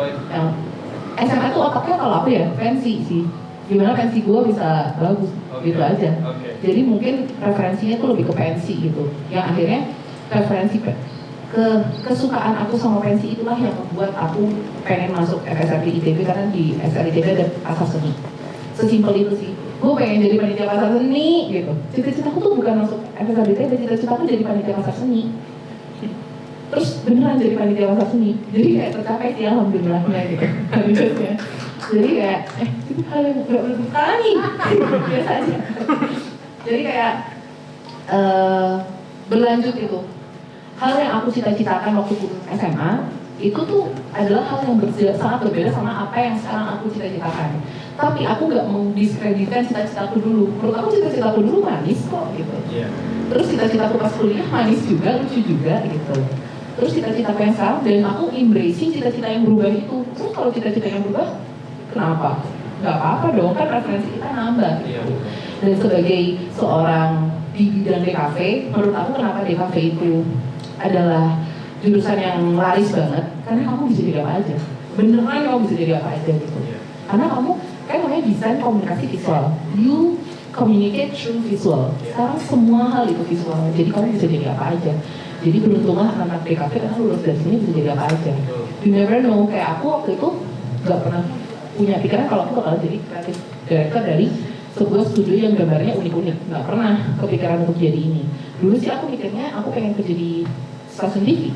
Speaker 2: SMA tuh otaknya kalau aku ya fancy sih. Gimana fancy gue bisa bagus, gitu aja. Jadi mungkin referensinya tuh lebih ke fancy gitu. Yang akhirnya referensi kesukaan aku sama pensi itulah yang membuat aku pengen masuk FSRD ITB karena di FSRD ITB ada pasar seni. Sesimpel itu sih. Gue pengen jadi panitia pasar seni gitu. Cita-citaku tuh bukan masuk FSRD ITB, cita-citaku jadi panitia pasar seni. Terus beneran jadi panitia pasar seni. Jadi kayak tercapai sih alhamdulillahnya gitu. Alhamdulillahnya. Jadi kayak itu hal yang gak berkali biasa aja. Jadi kayak berlanjut itu. Hal yang aku cita-citakan waktu SMA itu tuh adalah hal yang sangat berbeda sama apa yang sekarang aku cita-citakan. Tapi aku nggak mendiskreditkan cita-citaku dulu. Menurut aku cita-citaku dulu manis kok gitu. Terus cita-citaku pas kuliah manis juga, lucu juga gitu. Terus cita-citaku yang sekarang dan aku embracing cita-cita yang berubah itu. Terus kalau cita-cita yang berubah, kenapa? Nggak apa-apa dong, kan referensi kita nambah. Gitu. Dan sebagai seorang di bidang DKV, menurut aku kenapa DKV itu adalah jurusan yang laris banget karena kamu bisa jadi apa aja, beneran kamu bisa jadi apa aja gitu. Karena kamu kan namanya desain komunikasi visual, you communicate through visual. Sekarang semua hal itu visual, jadi kamu bisa jadi apa aja. Jadi beruntunglah anak DKV karena lulus dari sini bisa jadi apa aja. You never know, kayak aku waktu itu nggak pernah punya pikiran kalau aku bakal jadi kreatif director dari sebuah studio yang gambarnya unik-unik. Nggak pernah kepikiran untuk jadi ini. Dulu sih aku mikirnya aku pengen kerja di stasiun TV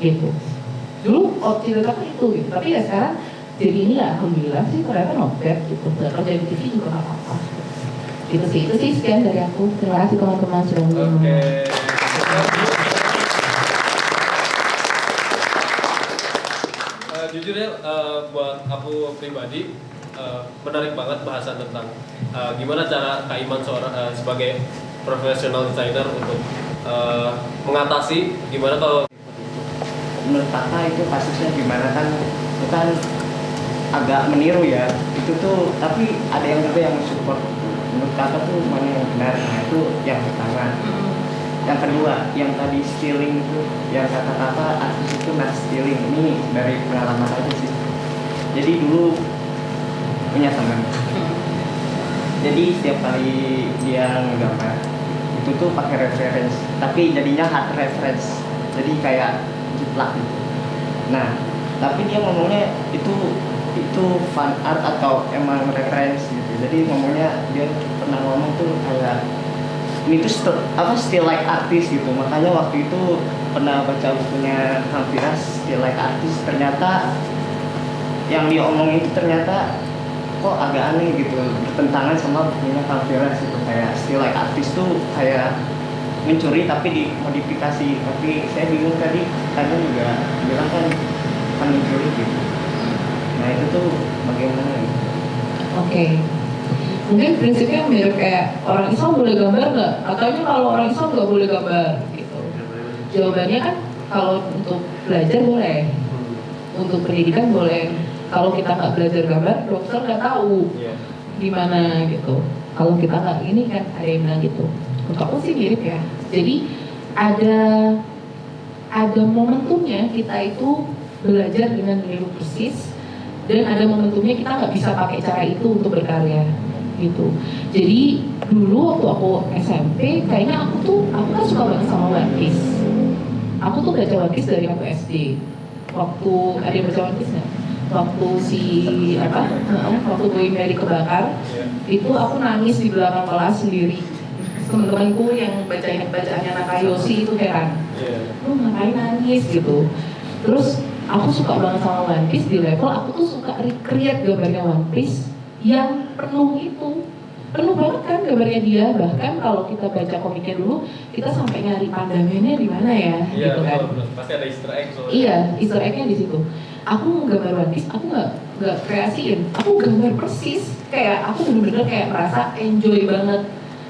Speaker 2: gitu. Dulu cita-citaku itu gitu. Tapi ya sekarang jadi ini ya alhamdulillah sih ternyata not bad gitu. Dan kerja di TV juga nggak apa-apa. Itu sih sekian dari aku. Terima kasih teman-teman sudah menonton.
Speaker 1: Jujur ya, buat aku pribadi menarik banget bahasan tentang gimana cara Kak Iman sebagai profesional designer untuk mengatasi gimana kalau
Speaker 4: menurut kakak itu kasusnya gimana kan agak meniru ya itu tuh, tapi ada yang juga yang support. Menurut kakak tuh mana yang benar? Nah itu yang pertama. Yang kedua, yang tadi stealing itu, yang kata-kata artis itu not stealing, ini dari pengalaman aja sih. Jadi dulu punya teman, jadi setiap kali dia ngegambar itu tuh pakai reference, tapi jadinya hard reference, jadi kayak jiplak gitu. Nah, tapi dia ngomongnya itu fan art atau emang reference gitu. Jadi ngomongnya dia pernah ngomong tuh kayak ini tuh still like artist gitu. Makanya waktu itu pernah baca bukunya Hampiras Still Like Artist, ternyata yang dia omongin itu ternyata kok agak aneh gitu, bertentangan sama bukunya Hampiras gitu. Kayak Still Like Artist tuh kayak mencuri tapi dimodifikasi. Tapi saya bingung tadi karena juga bilang kan mencuri gitu. Nah itu tuh bagaimana gitu?
Speaker 2: Oke. Mungkin prinsipnya mirip kayak orang Islam boleh gambar nggak? Katanya kalau orang Islam nggak boleh gambar gitu. Jawabannya kan kalau untuk belajar boleh, untuk pendidikan boleh. Kalau kita nggak belajar gambar, dokter nggak tahu gimana gitu. Kalau kita nggak ini kan ada yang bilang gitu. Untuk aku sih mirip ya. Jadi ada momentumnya kita itu belajar dengan meniru persis, dan ada momentumnya kita nggak bisa pakai cara itu untuk berkarya. Gitu. Jadi dulu waktu aku SMP, kayaknya aku kan suka banget sama One Piece. Aku tuh baca One Piece dari aku SD. Waktu ada yang baca One Piece nggak? Waktu waktu Boy Mary kebakar, itu aku nangis di belakang kelas sendiri. Teman-temanku yang bacaannya Nakayoshi itu heran. Lu ngapain nangis gitu? Terus aku suka banget sama One Piece di level aku tuh suka recreate gambarnya One Piece yang penuh banget kan gambarnya dia. Bahkan kalau kita baca komiknya dulu, kita sampai nyari pandamennya di mana ya, gitu kan.
Speaker 1: Pasti ada Easter egg soalnya.
Speaker 2: Iya, Easter egg-nya di situ. Aku gambar One Piece, aku nggak kreasiin, aku gambar persis. Kayak aku bener-bener kayak merasa enjoy banget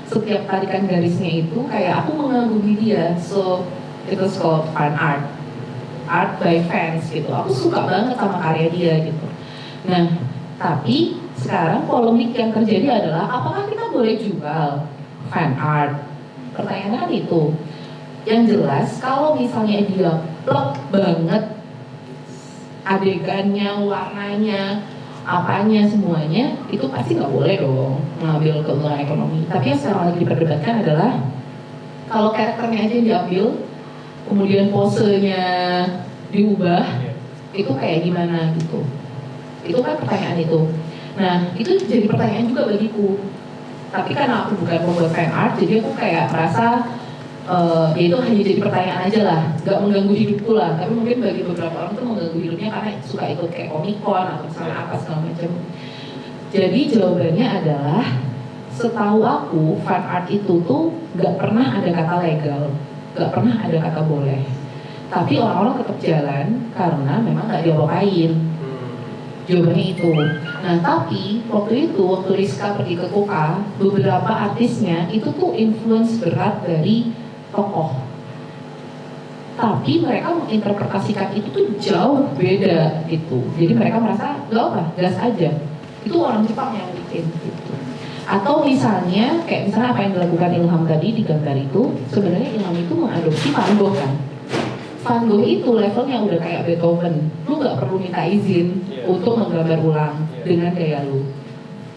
Speaker 2: setiap tarikan garisnya itu, kayak aku mengagumi dia. So itu called fan art by fans gitu. Aku suka banget sama karya dia gitu. Nah, tapi sekarang polemik yang terjadi adalah apakah kita boleh jual fan art? Pertanyaannya kan itu. Yang jelas kalau misalnya dia plek banget adegannya, warnanya, apanya semuanya itu pasti nggak boleh dong mengambil keuntungan ekonomi. Tapi yang sekarang lagi diperdebatkan adalah kalau karakternya aja yang diambil, kemudian posenya diubah, itu kayak gimana gitu. Itu kan pertanyaan itu. Nah itu jadi pertanyaan juga bagiku. Tapi karena aku bukan pembuat fan art, jadi aku kayak merasa ya itu hanya jadi pertanyaan aja lah, nggak mengganggu hidupku lah. Tapi mungkin bagi beberapa orang tuh mengganggu hidupnya karena suka ikut kayak Comic-Con atau misalnya apa segala macam. Jadi jawabannya adalah, setahu aku fan art itu tuh nggak pernah ada kata legal, nggak pernah ada kata boleh. Tapi orang-orang tetap jalan karena memang nggak diapa-apain. Jawabannya itu. Nah tapi waktu Rizka pergi ke Koka, beberapa artisnya itu tuh influence berat dari tokoh. Tapi mereka menginterpretasikan itu tuh jauh beda gitu. Jadi mereka merasa gak apa, gas aja. Itu orang Jepang yang bikin gitu. Atau misalnya kayak misalnya apa yang dilakukan Ilham tadi di gambar itu, sebenarnya Ilham itu mengadopsi Van Gogh kan. Van Gogh itu levelnya udah kayak Beethoven. Lu gak perlu minta izin untuk menggambar ulang dengan gaya lu.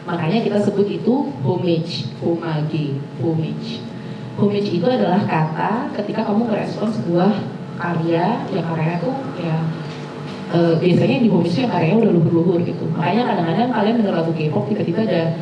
Speaker 2: Makanya kita sebut itu homage, homage. Homage itu adalah kata ketika kamu merespon sebuah karya, yang karyanya tuh ya biasanya di homage itu yang karyanya udah luhur-luhur gitu. Makanya kadang-kadang kalian denger lagu K-pop tiba-tiba ada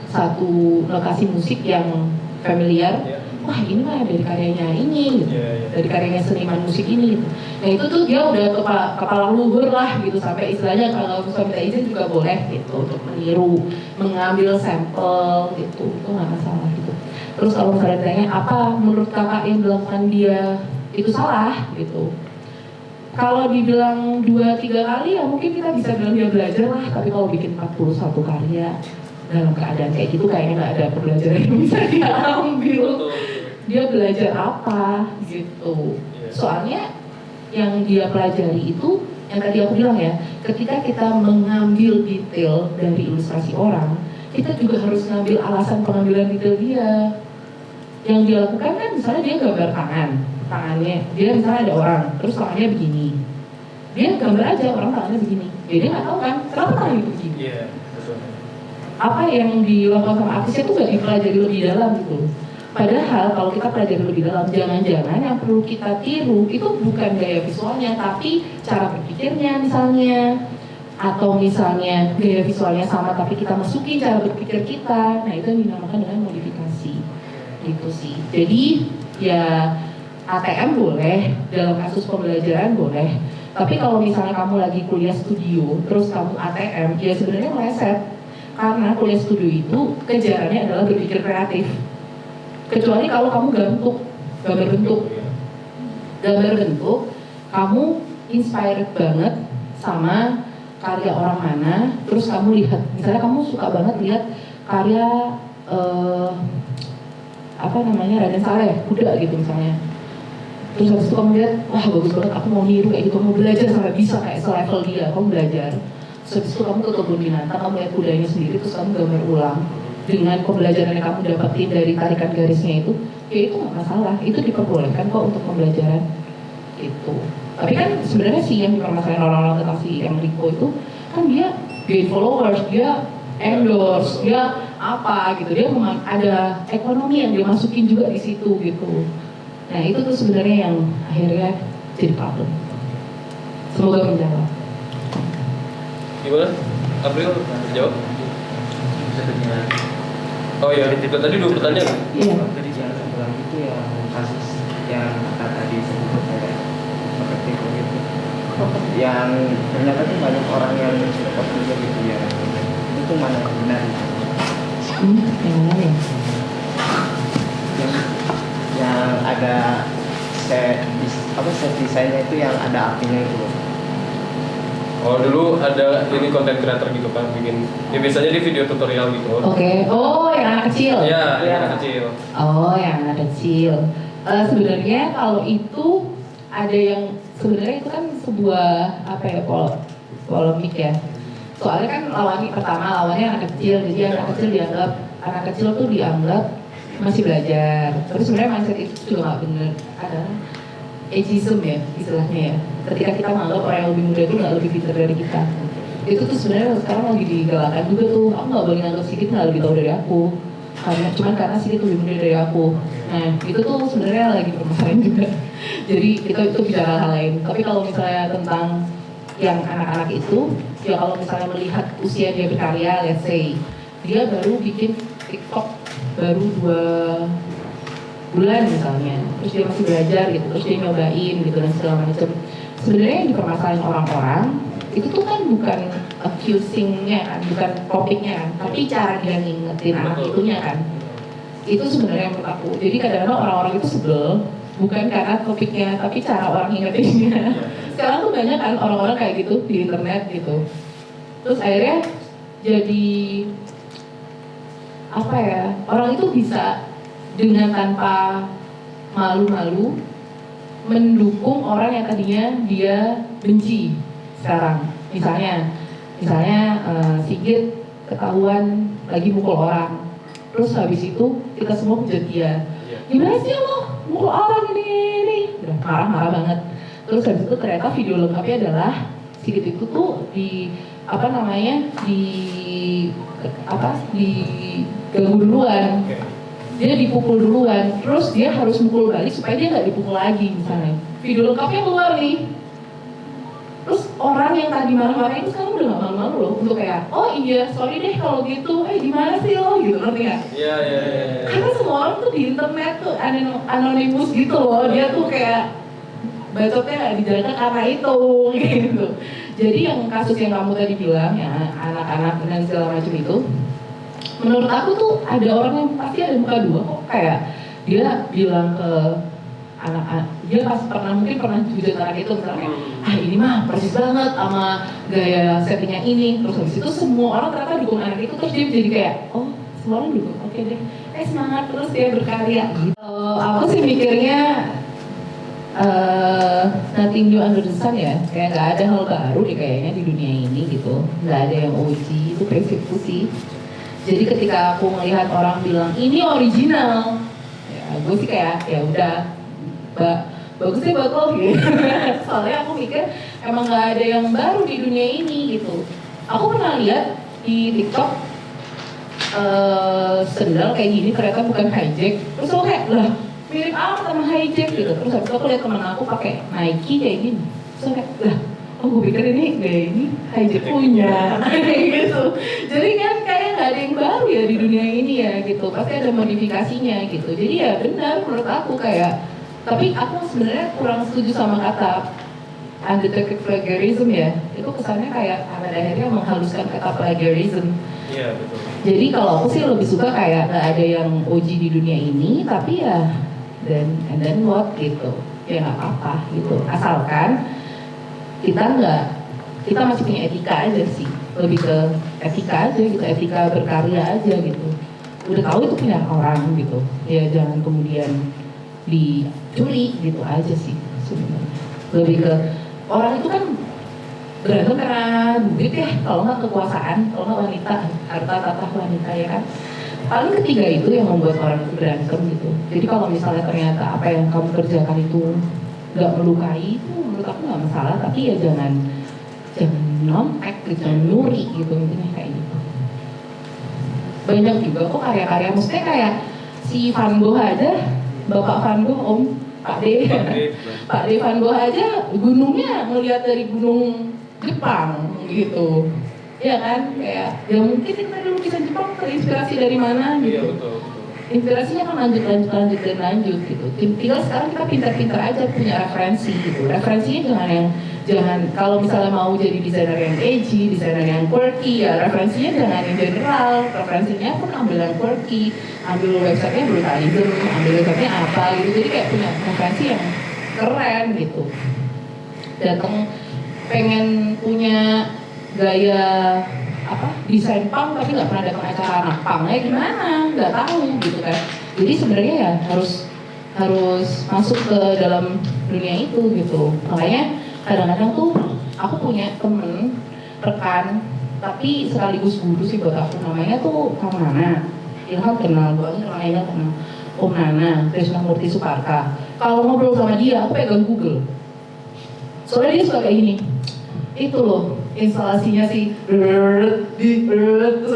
Speaker 2: satu lokasi musik yang familiar, wah ini mah dari karyanya ini gitu. Dari karyanya seniman musik ini gitu. Nah itu tuh dia udah kepala luhur lah gitu, sampai istilahnya kalau misalnya minta izin juga boleh gitu untuk meniru, mengambil sampel gitu, itu nggak masalah gitu. Terus kalau misalnya ditanya apa menurut kakak yang dilakukan dia itu salah gitu, kalau dibilang 2-3 kali ya mungkin kita bisa bilang dia belajar lah. Tapi kalau bikin 41 karya dalam keadaan kayak gitu kayaknya nggak ada pembelajaran yang bisa dia ambil. Dia belajar apa gitu. Soalnya yang dia pelajari itu yang tadi aku bilang ya, ketika kita mengambil detail dari ilustrasi orang, kita juga harus ngambil alasan pengambilan detail dia. Yang dia lakukan kan misalnya dia gambar tangannya, dia misalnya ada orang, terus tangannya begini, dia gambar aja orang tangannya begini, dia nggak tahu kan kenapa tangannya itu begini. Apa yang dilakukan sama artisnya itu nggak dipelajari lebih dalam gitu. Padahal kalau kita pelajari lebih dalam, jangan-jangan yang perlu kita tiru itu bukan gaya visualnya, tapi cara berpikirnya misalnya, atau misalnya gaya visualnya sama tapi kita masukin cara berpikir kita. Nah itu yang dinamakan dengan modifikasi gitu sih. Jadi ya ATM boleh, dalam kasus pembelajaran boleh. Tapi kalau misalnya kamu lagi kuliah studio, terus kamu ATM, ya sebenarnya meleset. Karena kuliah studio itu kejarannya adalah berpikir kreatif. Kecuali kalau kamu gambar bentuk, kamu inspired banget sama karya orang mana, terus kamu lihat, misalnya kamu suka banget lihat karya Raden Saleh, kuda gitu misalnya. Terus habis itu kamu lihat, wah bagus banget, aku mau niru kayak gitu, mau belajar sampai bisa kayak selevel dia, kamu belajar. Terus habis itu kamu ke kebun binatang, kamu lihat kudanya sendiri, terus kamu gambar ulang dengan pembelajaran yang kamu dapetin dari tarikan garisnya itu, ya itu nggak masalah, itu diperbolehkan kok untuk pembelajaran itu. Tapi kan sebenarnya sih yang dipermasalahin orang-orang tentang si Enrico itu kan dia gain followers, dia endorse, dia apa gitu, dia memang ada ekonomi yang dia masukin juga di situ gitu. Nah itu tuh sebenarnya yang akhirnya jadi problem. Semoga menjawab.
Speaker 1: Gimana? April jawab? Oh iya, itu tadi 2 pertanyaan.
Speaker 2: Iya.
Speaker 4: Tadi yang bilang itu yang kasus yang tadi sebut kayak seperti itu, yang ternyata tuh banyak orang yang support juga gitu ya. Itu mana yang benar?
Speaker 2: Yang mana ya?
Speaker 4: Yang ada set desainnya itu yang ada apinya itu loh.
Speaker 1: Oh dulu ada ini konten creator gitu kan bikin, ya biasanya di video tutorial gitu.
Speaker 2: Oke. Oh yang anak kecil.
Speaker 1: Iya, yang anak kecil.
Speaker 2: Oh yang anak kecil. Sebenarnya kalau itu ada yang sebenarnya itu kan sebuah polemik ya. Soalnya kan lawannya anak kecil, jadi anak kecil tuh dianggap masih belajar. Tapi sebenarnya mindset itu juga nggak benar. ageism ya istilahnya ya. Ketika kita menganggap orang yang lebih muda itu nggak lebih pintar dari kita. Itu tuh sebenarnya sekarang lagi digalakan juga tuh. Aku nggak boleh nganggap Sigit nggak lebih tahu dari aku. Karena Sigit lebih muda dari aku. Nah itu tuh sebenarnya lagi permasalahan juga. Jadi itu bicara hal lain. Tapi kalau misalnya tentang yang anak-anak itu, ya kalau misalnya melihat usia dia berkarya, let's say dia baru bikin TikTok baru 2 bulan misalnya, terus dia masih belajar gitu, terus dia nyobain gitu dan segala macam. Sebenarnya yang dipermasalahin orang-orang itu tuh kan bukan accusing-nya kan, bukan topiknya kan, tapi cara dia ngingetin anak itunya kan. Itu sebenarnya menurut aku. Jadi kadang-kadang orang-orang itu sebel bukan karena topiknya, tapi cara orang ngingetinnya. Sekarang tuh banyak kan orang-orang kayak gitu di internet gitu. Terus akhirnya jadi apa ya? Orang itu bisa dengan tanpa malu-malu mendukung orang yang tadinya dia benci sekarang. Misalnya Sigit ketahuan lagi mukul orang, terus habis itu kita semua hujat dia. Gimana sih lo mukul orang ini? Udah marah-marah banget. Terus habis itu ternyata video lengkapnya adalah Sigit itu tuh diganggu duluan. Dia dipukul duluan, terus dia harus mukul balik supaya dia nggak dipukul lagi misalnya. Video lengkapnya keluar nih. Terus orang yang tadi marah-marah itu sekarang udah nggak malu-malu loh untuk kayak, oh iya sorry deh kalau gitu, gimana sih lo gitu, ngerti nggak? Iya. Karena semua orang tuh di internet tuh anonymous gitu loh, dia tuh kayak bacotnya nggak dijaga karena itu gitu. Jadi yang kasus yang kamu tadi bilang ya anak-anak dan segala macam itu, menurut aku tuh ada orang yang pasti ada muka dua kok. Kayak dia bilang ke anak-anak, dia mungkin pernah hujat anak itu misalnya, ini mah persis banget sama gaya settingnya ini. Terus habis itu semua orang ternyata dukung anak itu, terus dia jadi kayak, oh semua orang dukung, oke deh, semangat terus dia berkarya gitu. Aku sih mikirnya nothing new under the sun ya, kayak nggak ada hal baru deh kayaknya di dunia ini gitu, nggak ada yang OG, itu prinsipku sih. Jadi ketika aku melihat orang bilang ini original, ya gue sih kayak ya udah, bagusnya buat lo gitu. Soalnya aku mikir emang nggak ada yang baru di dunia ini gitu. Aku pernah lihat di TikTok sendal kayak gini ternyata bukan hijack. Terus aku kayak lah mirip amat sama hijack gitu. Terus habis itu aku lihat teman aku pakai Nike kayak gini. Terus aku kayak lah, oh gue pikir ini hijack punya kayak gitu. Jadi kan kayak nggak ada yang baru ya di dunia ini ya gitu. Pasti ada modifikasinya gitu. Jadi ya benar menurut aku kayak. Tapi aku sebenarnya kurang setuju sama kata undetected plagiarism ya. Itu kesannya kayak pada akhirnya menghaluskan kata plagiarism.
Speaker 1: Iya betul.
Speaker 2: Jadi kalau aku sih lebih suka kayak nggak ada yang OG di dunia ini, tapi ya and then what gitu. Ya nggak apa-apa gitu. Asalkan kita masih punya etika aja sih. Lebih ke etika aja gitu, etika berkarya aja gitu. Udah tahu itu punya orang gitu. Ya jangan kemudian dicuri gitu aja sih sebenarnya. Lebih ke orang itu kan berantem karena duit ya, kalau nggak kekuasaan, kalau nggak wanita, harta tahta wanita ya kan. Paling ketiga itu yang membuat orang itu berantem gitu. Jadi kalau misalnya ternyata apa yang kamu kerjakan itu nggak melukai, itu menurut aku nggak masalah. Tapi ya jangan nontek, jangan nyuri gitu intinya kayak gitu. Banyak juga kok karya-karya, maksudnya kayak si Van Gogh aja. Bapak Van Gogh, Pak D Van Gogh aja gunungnya ngelihat dari gunung Jepang gitu, ya kan? Kayak ya mungkin itu dari lukisan Jepang terinspirasi dari mana gitu. Iya, betul. Inspirasinya kan lanjut gitu. Tinggal sekarang kita pintar-pintar aja punya referensi gitu. Referensinya jangan kalau misalnya mau jadi desainer yang edgy, desainer yang quirky, ya referensinya jangan yang general. Referensinya pun ambil yang quirky, ambil websitenya brutalism, ambil websitenya apa gitu. Jadi kayak punya referensi yang keren gitu. Datang pengen punya gaya desain punk tapi nggak pernah datang acara anak punknya gimana, nggak tahu gitu kan. Jadi sebenarnya ya harus masuk ke dalam dunia itu gitu. Makanya kadang-kadang tuh aku punya temen rekan tapi sekaligus guru sih buat aku, namanya tuh Kang Nana. Ilham kenal, namanya kenal. Om Nana, Krishnamurti Suparka. Kalau ngobrol sama dia, aku pegang Google. Soalnya dia suka kayak gini. Itu loh, instalasinya sih terus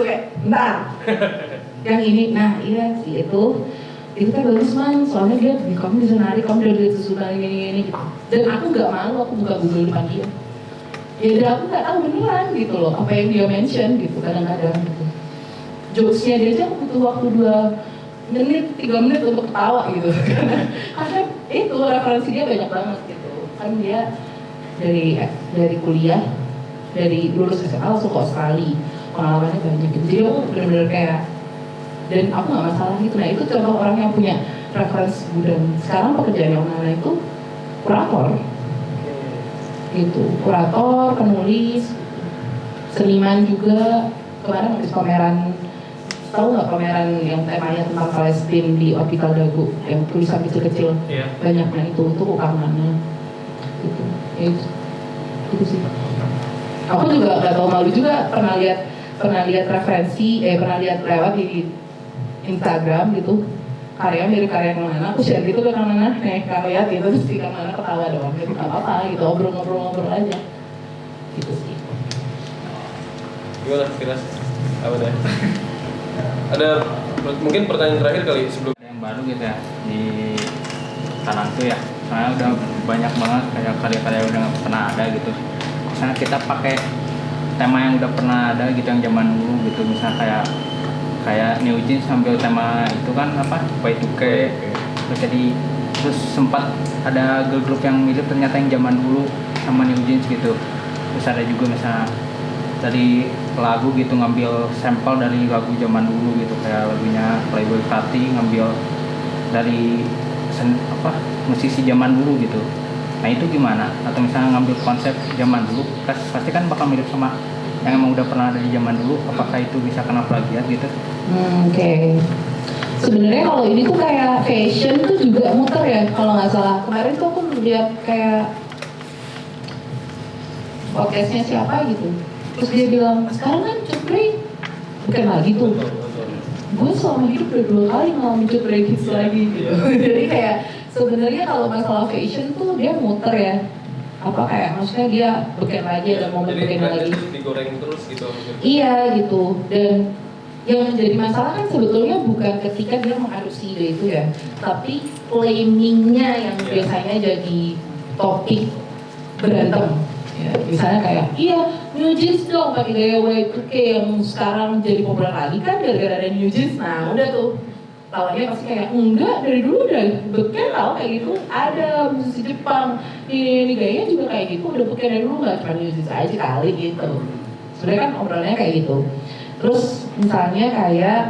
Speaker 2: kayak, bentar. Yang ini, nah iya sih itu kan bagus man, soalnya dia, kamu bisa narik, kamu udah lihat sesudah ini gitu. Dan aku nggak malu, aku buka Google depan dia. Ya dan aku nggak tahu beneran gitu loh, apa yang dia mention gitu kadang-kadang gitu. Jokesnya dia aja aku butuh waktu 2 menit, 3 menit untuk ketawa gitu. Karena itu referensi dia banyak banget gitu. Kan dia dari kuliah, dari lulus SMA langsung ke Australia, pengalamannya banyak gitu. Jadi aku bener-bener kayak, dan aku nggak masalah gitu. Nah itu contoh orang yang punya referensi. Dan sekarang pekerjaan yang mana itu kurator gitu, kurator, penulis, seniman juga. Kemarin habis pameran, tahu nggak pameran yang temanya tentang Palestina di Orbital Dago yang tulisan kecil-kecil banyak. Nah itu kukang mana gitu. Itu sih. Aku juga nggak tahu malu juga, pernah lihat referensi, pernah lihat lewat di Instagram gitu, karya dari karya yang mana, aku share gitu ke Kang Nana, nih Kang lihat gitu, terus si Kang Nana ketawa doang gitu, nggak apa-apa gitu, ngobrol aja gitu sih.
Speaker 1: Gimana Firas? Apa deh? Ada mungkin pertanyaan terakhir kali sebelum
Speaker 5: yang baru gitu ya di kanan tuh ya, soalnya udah banyak banget kayak karya-karya udah nggak pernah ada gitu. Misalnya kita pakai tema yang udah pernah ada gitu yang zaman dulu gitu, misalnya kayak New Jeans sambil tema itu kan apa Y2K, terus sempat ada girl group yang mirip ternyata yang zaman dulu sama New Jeans gitu. Terus ada juga misalnya dari lagu gitu ngambil sampel dari lagu zaman dulu gitu, kayak lagunya Playboy Carti ngambil dari musisi zaman dulu gitu. Nah itu gimana? Atau misalnya ngambil konsep zaman dulu, pasti kan bakal mirip sama yang emang udah pernah ada di zaman dulu. Apakah itu bisa kena plagiat gitu?
Speaker 2: Oke. Sebenarnya kalau ini tuh kayak fashion tuh juga muter ya kalau nggak salah. Kemarin tuh aku lihat kayak podcastnya siapa gitu. Terus dia bilang, sekarang kan cutbreak bukan lagi tuh. Gue selama hidup udah 2 kali ngalamin cutbreak hits lagi gitu. Jadi kayak sebenarnya kalau masalah fashion tuh dia muter ya. Apa kayak maksudnya dia beken lagi, ada momen beken lagi.
Speaker 1: Jadi digoreng terus gitu.
Speaker 2: Iya gitu. Dan yang menjadi masalah kan sebetulnya bukan ketika dia mengadopsi ide itu ya, tapi claimingnya yang biasanya jadi topik berantem. Ya, misalnya kayak, iya New Jeans dong pakai gaya Y2K yang sekarang jadi populer lagi kan gara-gara ada New Jeans. Nah udah tuh lawannya pasti kayak, enggak dari dulu udah beken tau kayak gitu, ada musisi Jepang ini gayanya juga kayak gitu, udah beken dari dulu, nggak cuma New Jeans aja kali gitu. Sebenarnya kan obrolannya kayak gitu. Terus misalnya kayak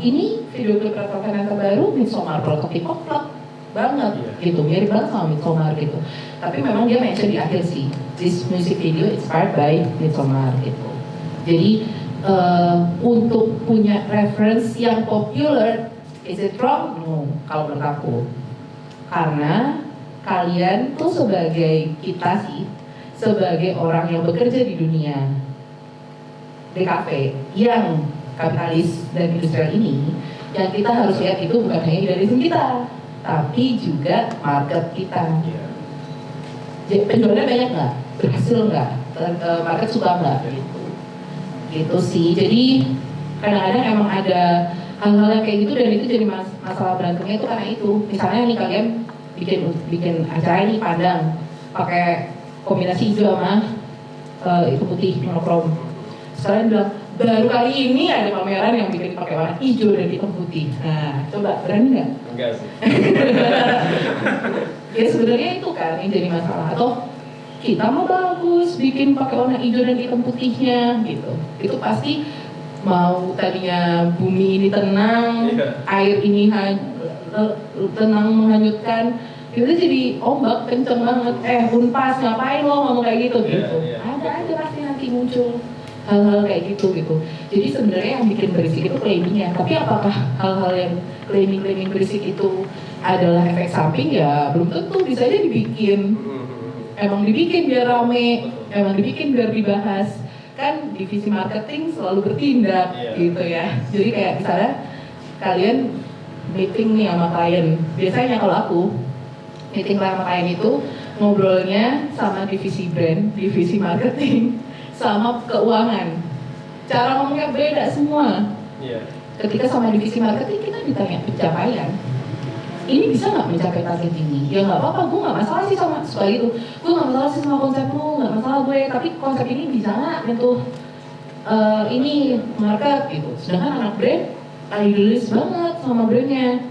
Speaker 2: ini video klip Ratokan yang terbaru Midsommar prototipe plek banget gitu, mirip banget sama Midsommar gitu. Tapi memang dia mention di akhir sih, this music video inspired by Midsommar gitu. Jadi untuk punya reference yang popular, is it wrong? No, kalau menurut aku. Karena kalian tuh sebagai kita sih, sebagai orang yang bekerja di dunia DKV yang kapitalis dan industrial ini, yang kita harus lihat itu bukan hanya idealisme kita, tapi juga market kita. Penjualannya banyak nggak? Berhasil nggak? Market suka nggak? Gitu sih. Jadi kadang-kadang emang ada hal-hal yang kayak gitu, dan itu jadi masalah berantemnya itu karena itu. Misalnya nih kalian bikin acara ini Padang pakai kombinasi hijau sama itu putih monokrom. Sekalian bilang, baru kali ini ada pameran yang bikin pakai warna hijau dan hitam putih. Nah, coba berani nggak?
Speaker 1: Enggak sih.
Speaker 2: Ya sebenarnya itu kan yang jadi masalah. Atau kita mau bagus bikin pakai warna hijau dan hitam putihnya gitu. Itu pasti mau tadinya bumi ini tenang, air ini tenang menghanyutkan, itu jadi ombak kenceng banget. Unpas ngapain lo ngomong kayak gitu gitu. Ada aja pasti nanti muncul hal-hal kayak gitu. Jadi sebenarnya yang bikin berisik itu claimingnya. Tapi apakah hal-hal yang claiming berisik itu adalah efek samping? Ya belum tentu. Bisa aja dibikin. Emang dibikin biar rame, emang dibikin biar dibahas. Kan divisi marketing selalu bertindak gitu ya. Jadi kayak misalnya kalian meeting nih sama klien. Biasanya kalau aku meeting sama klien itu ngobrolnya sama divisi brand, divisi marketing, sama keuangan. Cara ngomongnya beda semua.
Speaker 1: Iya.
Speaker 2: Ketika sama divisi marketing kita ditanya pencapaian. Ini bisa nggak mencapai target ini? Ya nggak apa-apa, gue nggak masalah sih sama suka gitu. Gue nggak masalah sih sama konsep lu, nggak masalah gue. Tapi konsep ini bisa nggak nyentuh ini market gitu. Sedangkan anak brand idealis banget sama brandnya.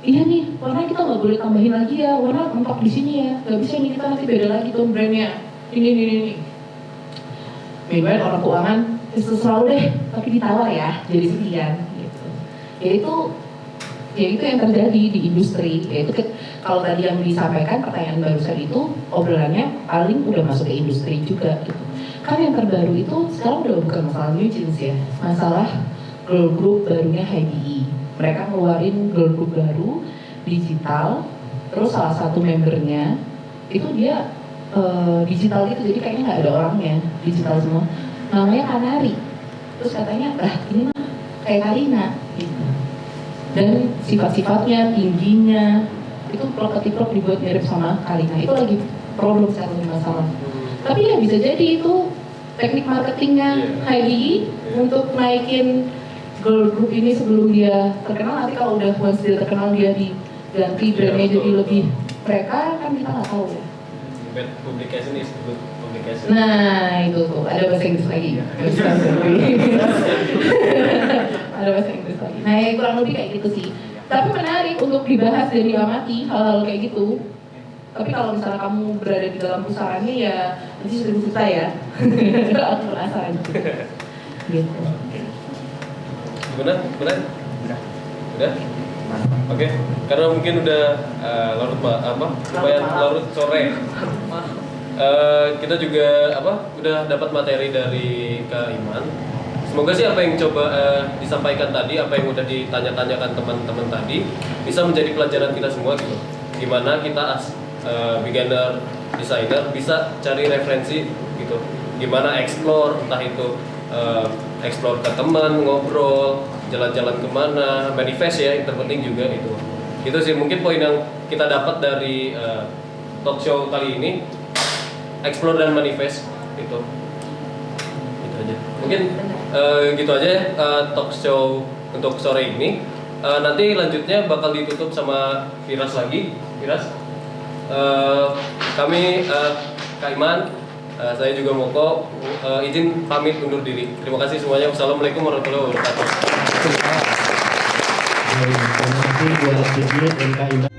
Speaker 2: Iya nih, warna kita nggak boleh tambahin lagi ya, warna mentok di sini ya. Nggak bisa ini, kita nanti beda lagi tuh brandnya. Ini. Meanwhile orang keuangan selalu deh, tapi ditawar ya, jadi sekian gitu. Ya itu yang terjadi di industri. Yaitu kalau tadi yang disampaikan pertanyaan barusan itu obrolannya paling udah masuk ke industri juga gitu. Kan yang terbaru itu sekarang udah bukan masalah New Jeans ya, masalah girl group barunya HDI. Mereka ngeluarin girl group baru digital, terus salah satu membernya itu dia digital gitu, jadi kayaknya nggak ada orangnya, digital semua. Namanya Kanari. Terus katanya, ini mah kayak Karina gitu. Dan sifat-sifatnya, tingginya itu plok-ketiplok dibuat mirip sama Karina. Itu lagi problem saat ini masalah. Tapi ya bisa jadi itu teknik marketingnya HDI untuk naikin girl group ini sebelum dia terkenal. Nanti kalau udah once dia terkenal dia diganti brandnya jadi lebih mereka, kan kita nggak tahu ya.
Speaker 1: Bad publication is good publication.
Speaker 2: Nah itu tuh ada bahasa Inggris lagi. Ada bahasa Inggris lagi. Nah ya, kurang lebih kayak gitu sih. Tapi menarik untuk dibahas dan diamati hal-hal kayak gitu. Tapi kalau misalnya kamu berada di dalam pusarannya ya nanti sudah susah ya. Aku penasaran gitu.
Speaker 1: Gimana? Udah? Udah? Oke, karena mungkin udah lumayan larut sore. Kita juga udah dapat materi dari Kak Iman. Semoga sih apa yang coba disampaikan tadi, apa yang udah ditanya-tanyakan teman-teman tadi bisa menjadi pelajaran kita semua gitu. Gimana kita beginner designer bisa cari referensi gitu. Gimana explore, entah itu explore ke teman, ngobrol, jalan-jalan kemana, manifest ya, yang terpenting juga itu. Itu sih mungkin poin yang kita dapat dari talk show kali ini, explore dan manifest itu aja. Mungkin gitu aja ya talk show untuk sore ini. Nanti lanjutnya bakal ditutup sama Firas lagi. Firas, kami Kak Iman, saya juga Moko, izin pamit undur diri. Terima kasih semuanya. Wassalamualaikum warahmatullahi wabarakatuh.
Speaker 6: Terima kasih buat Sigit dan Kak Iman.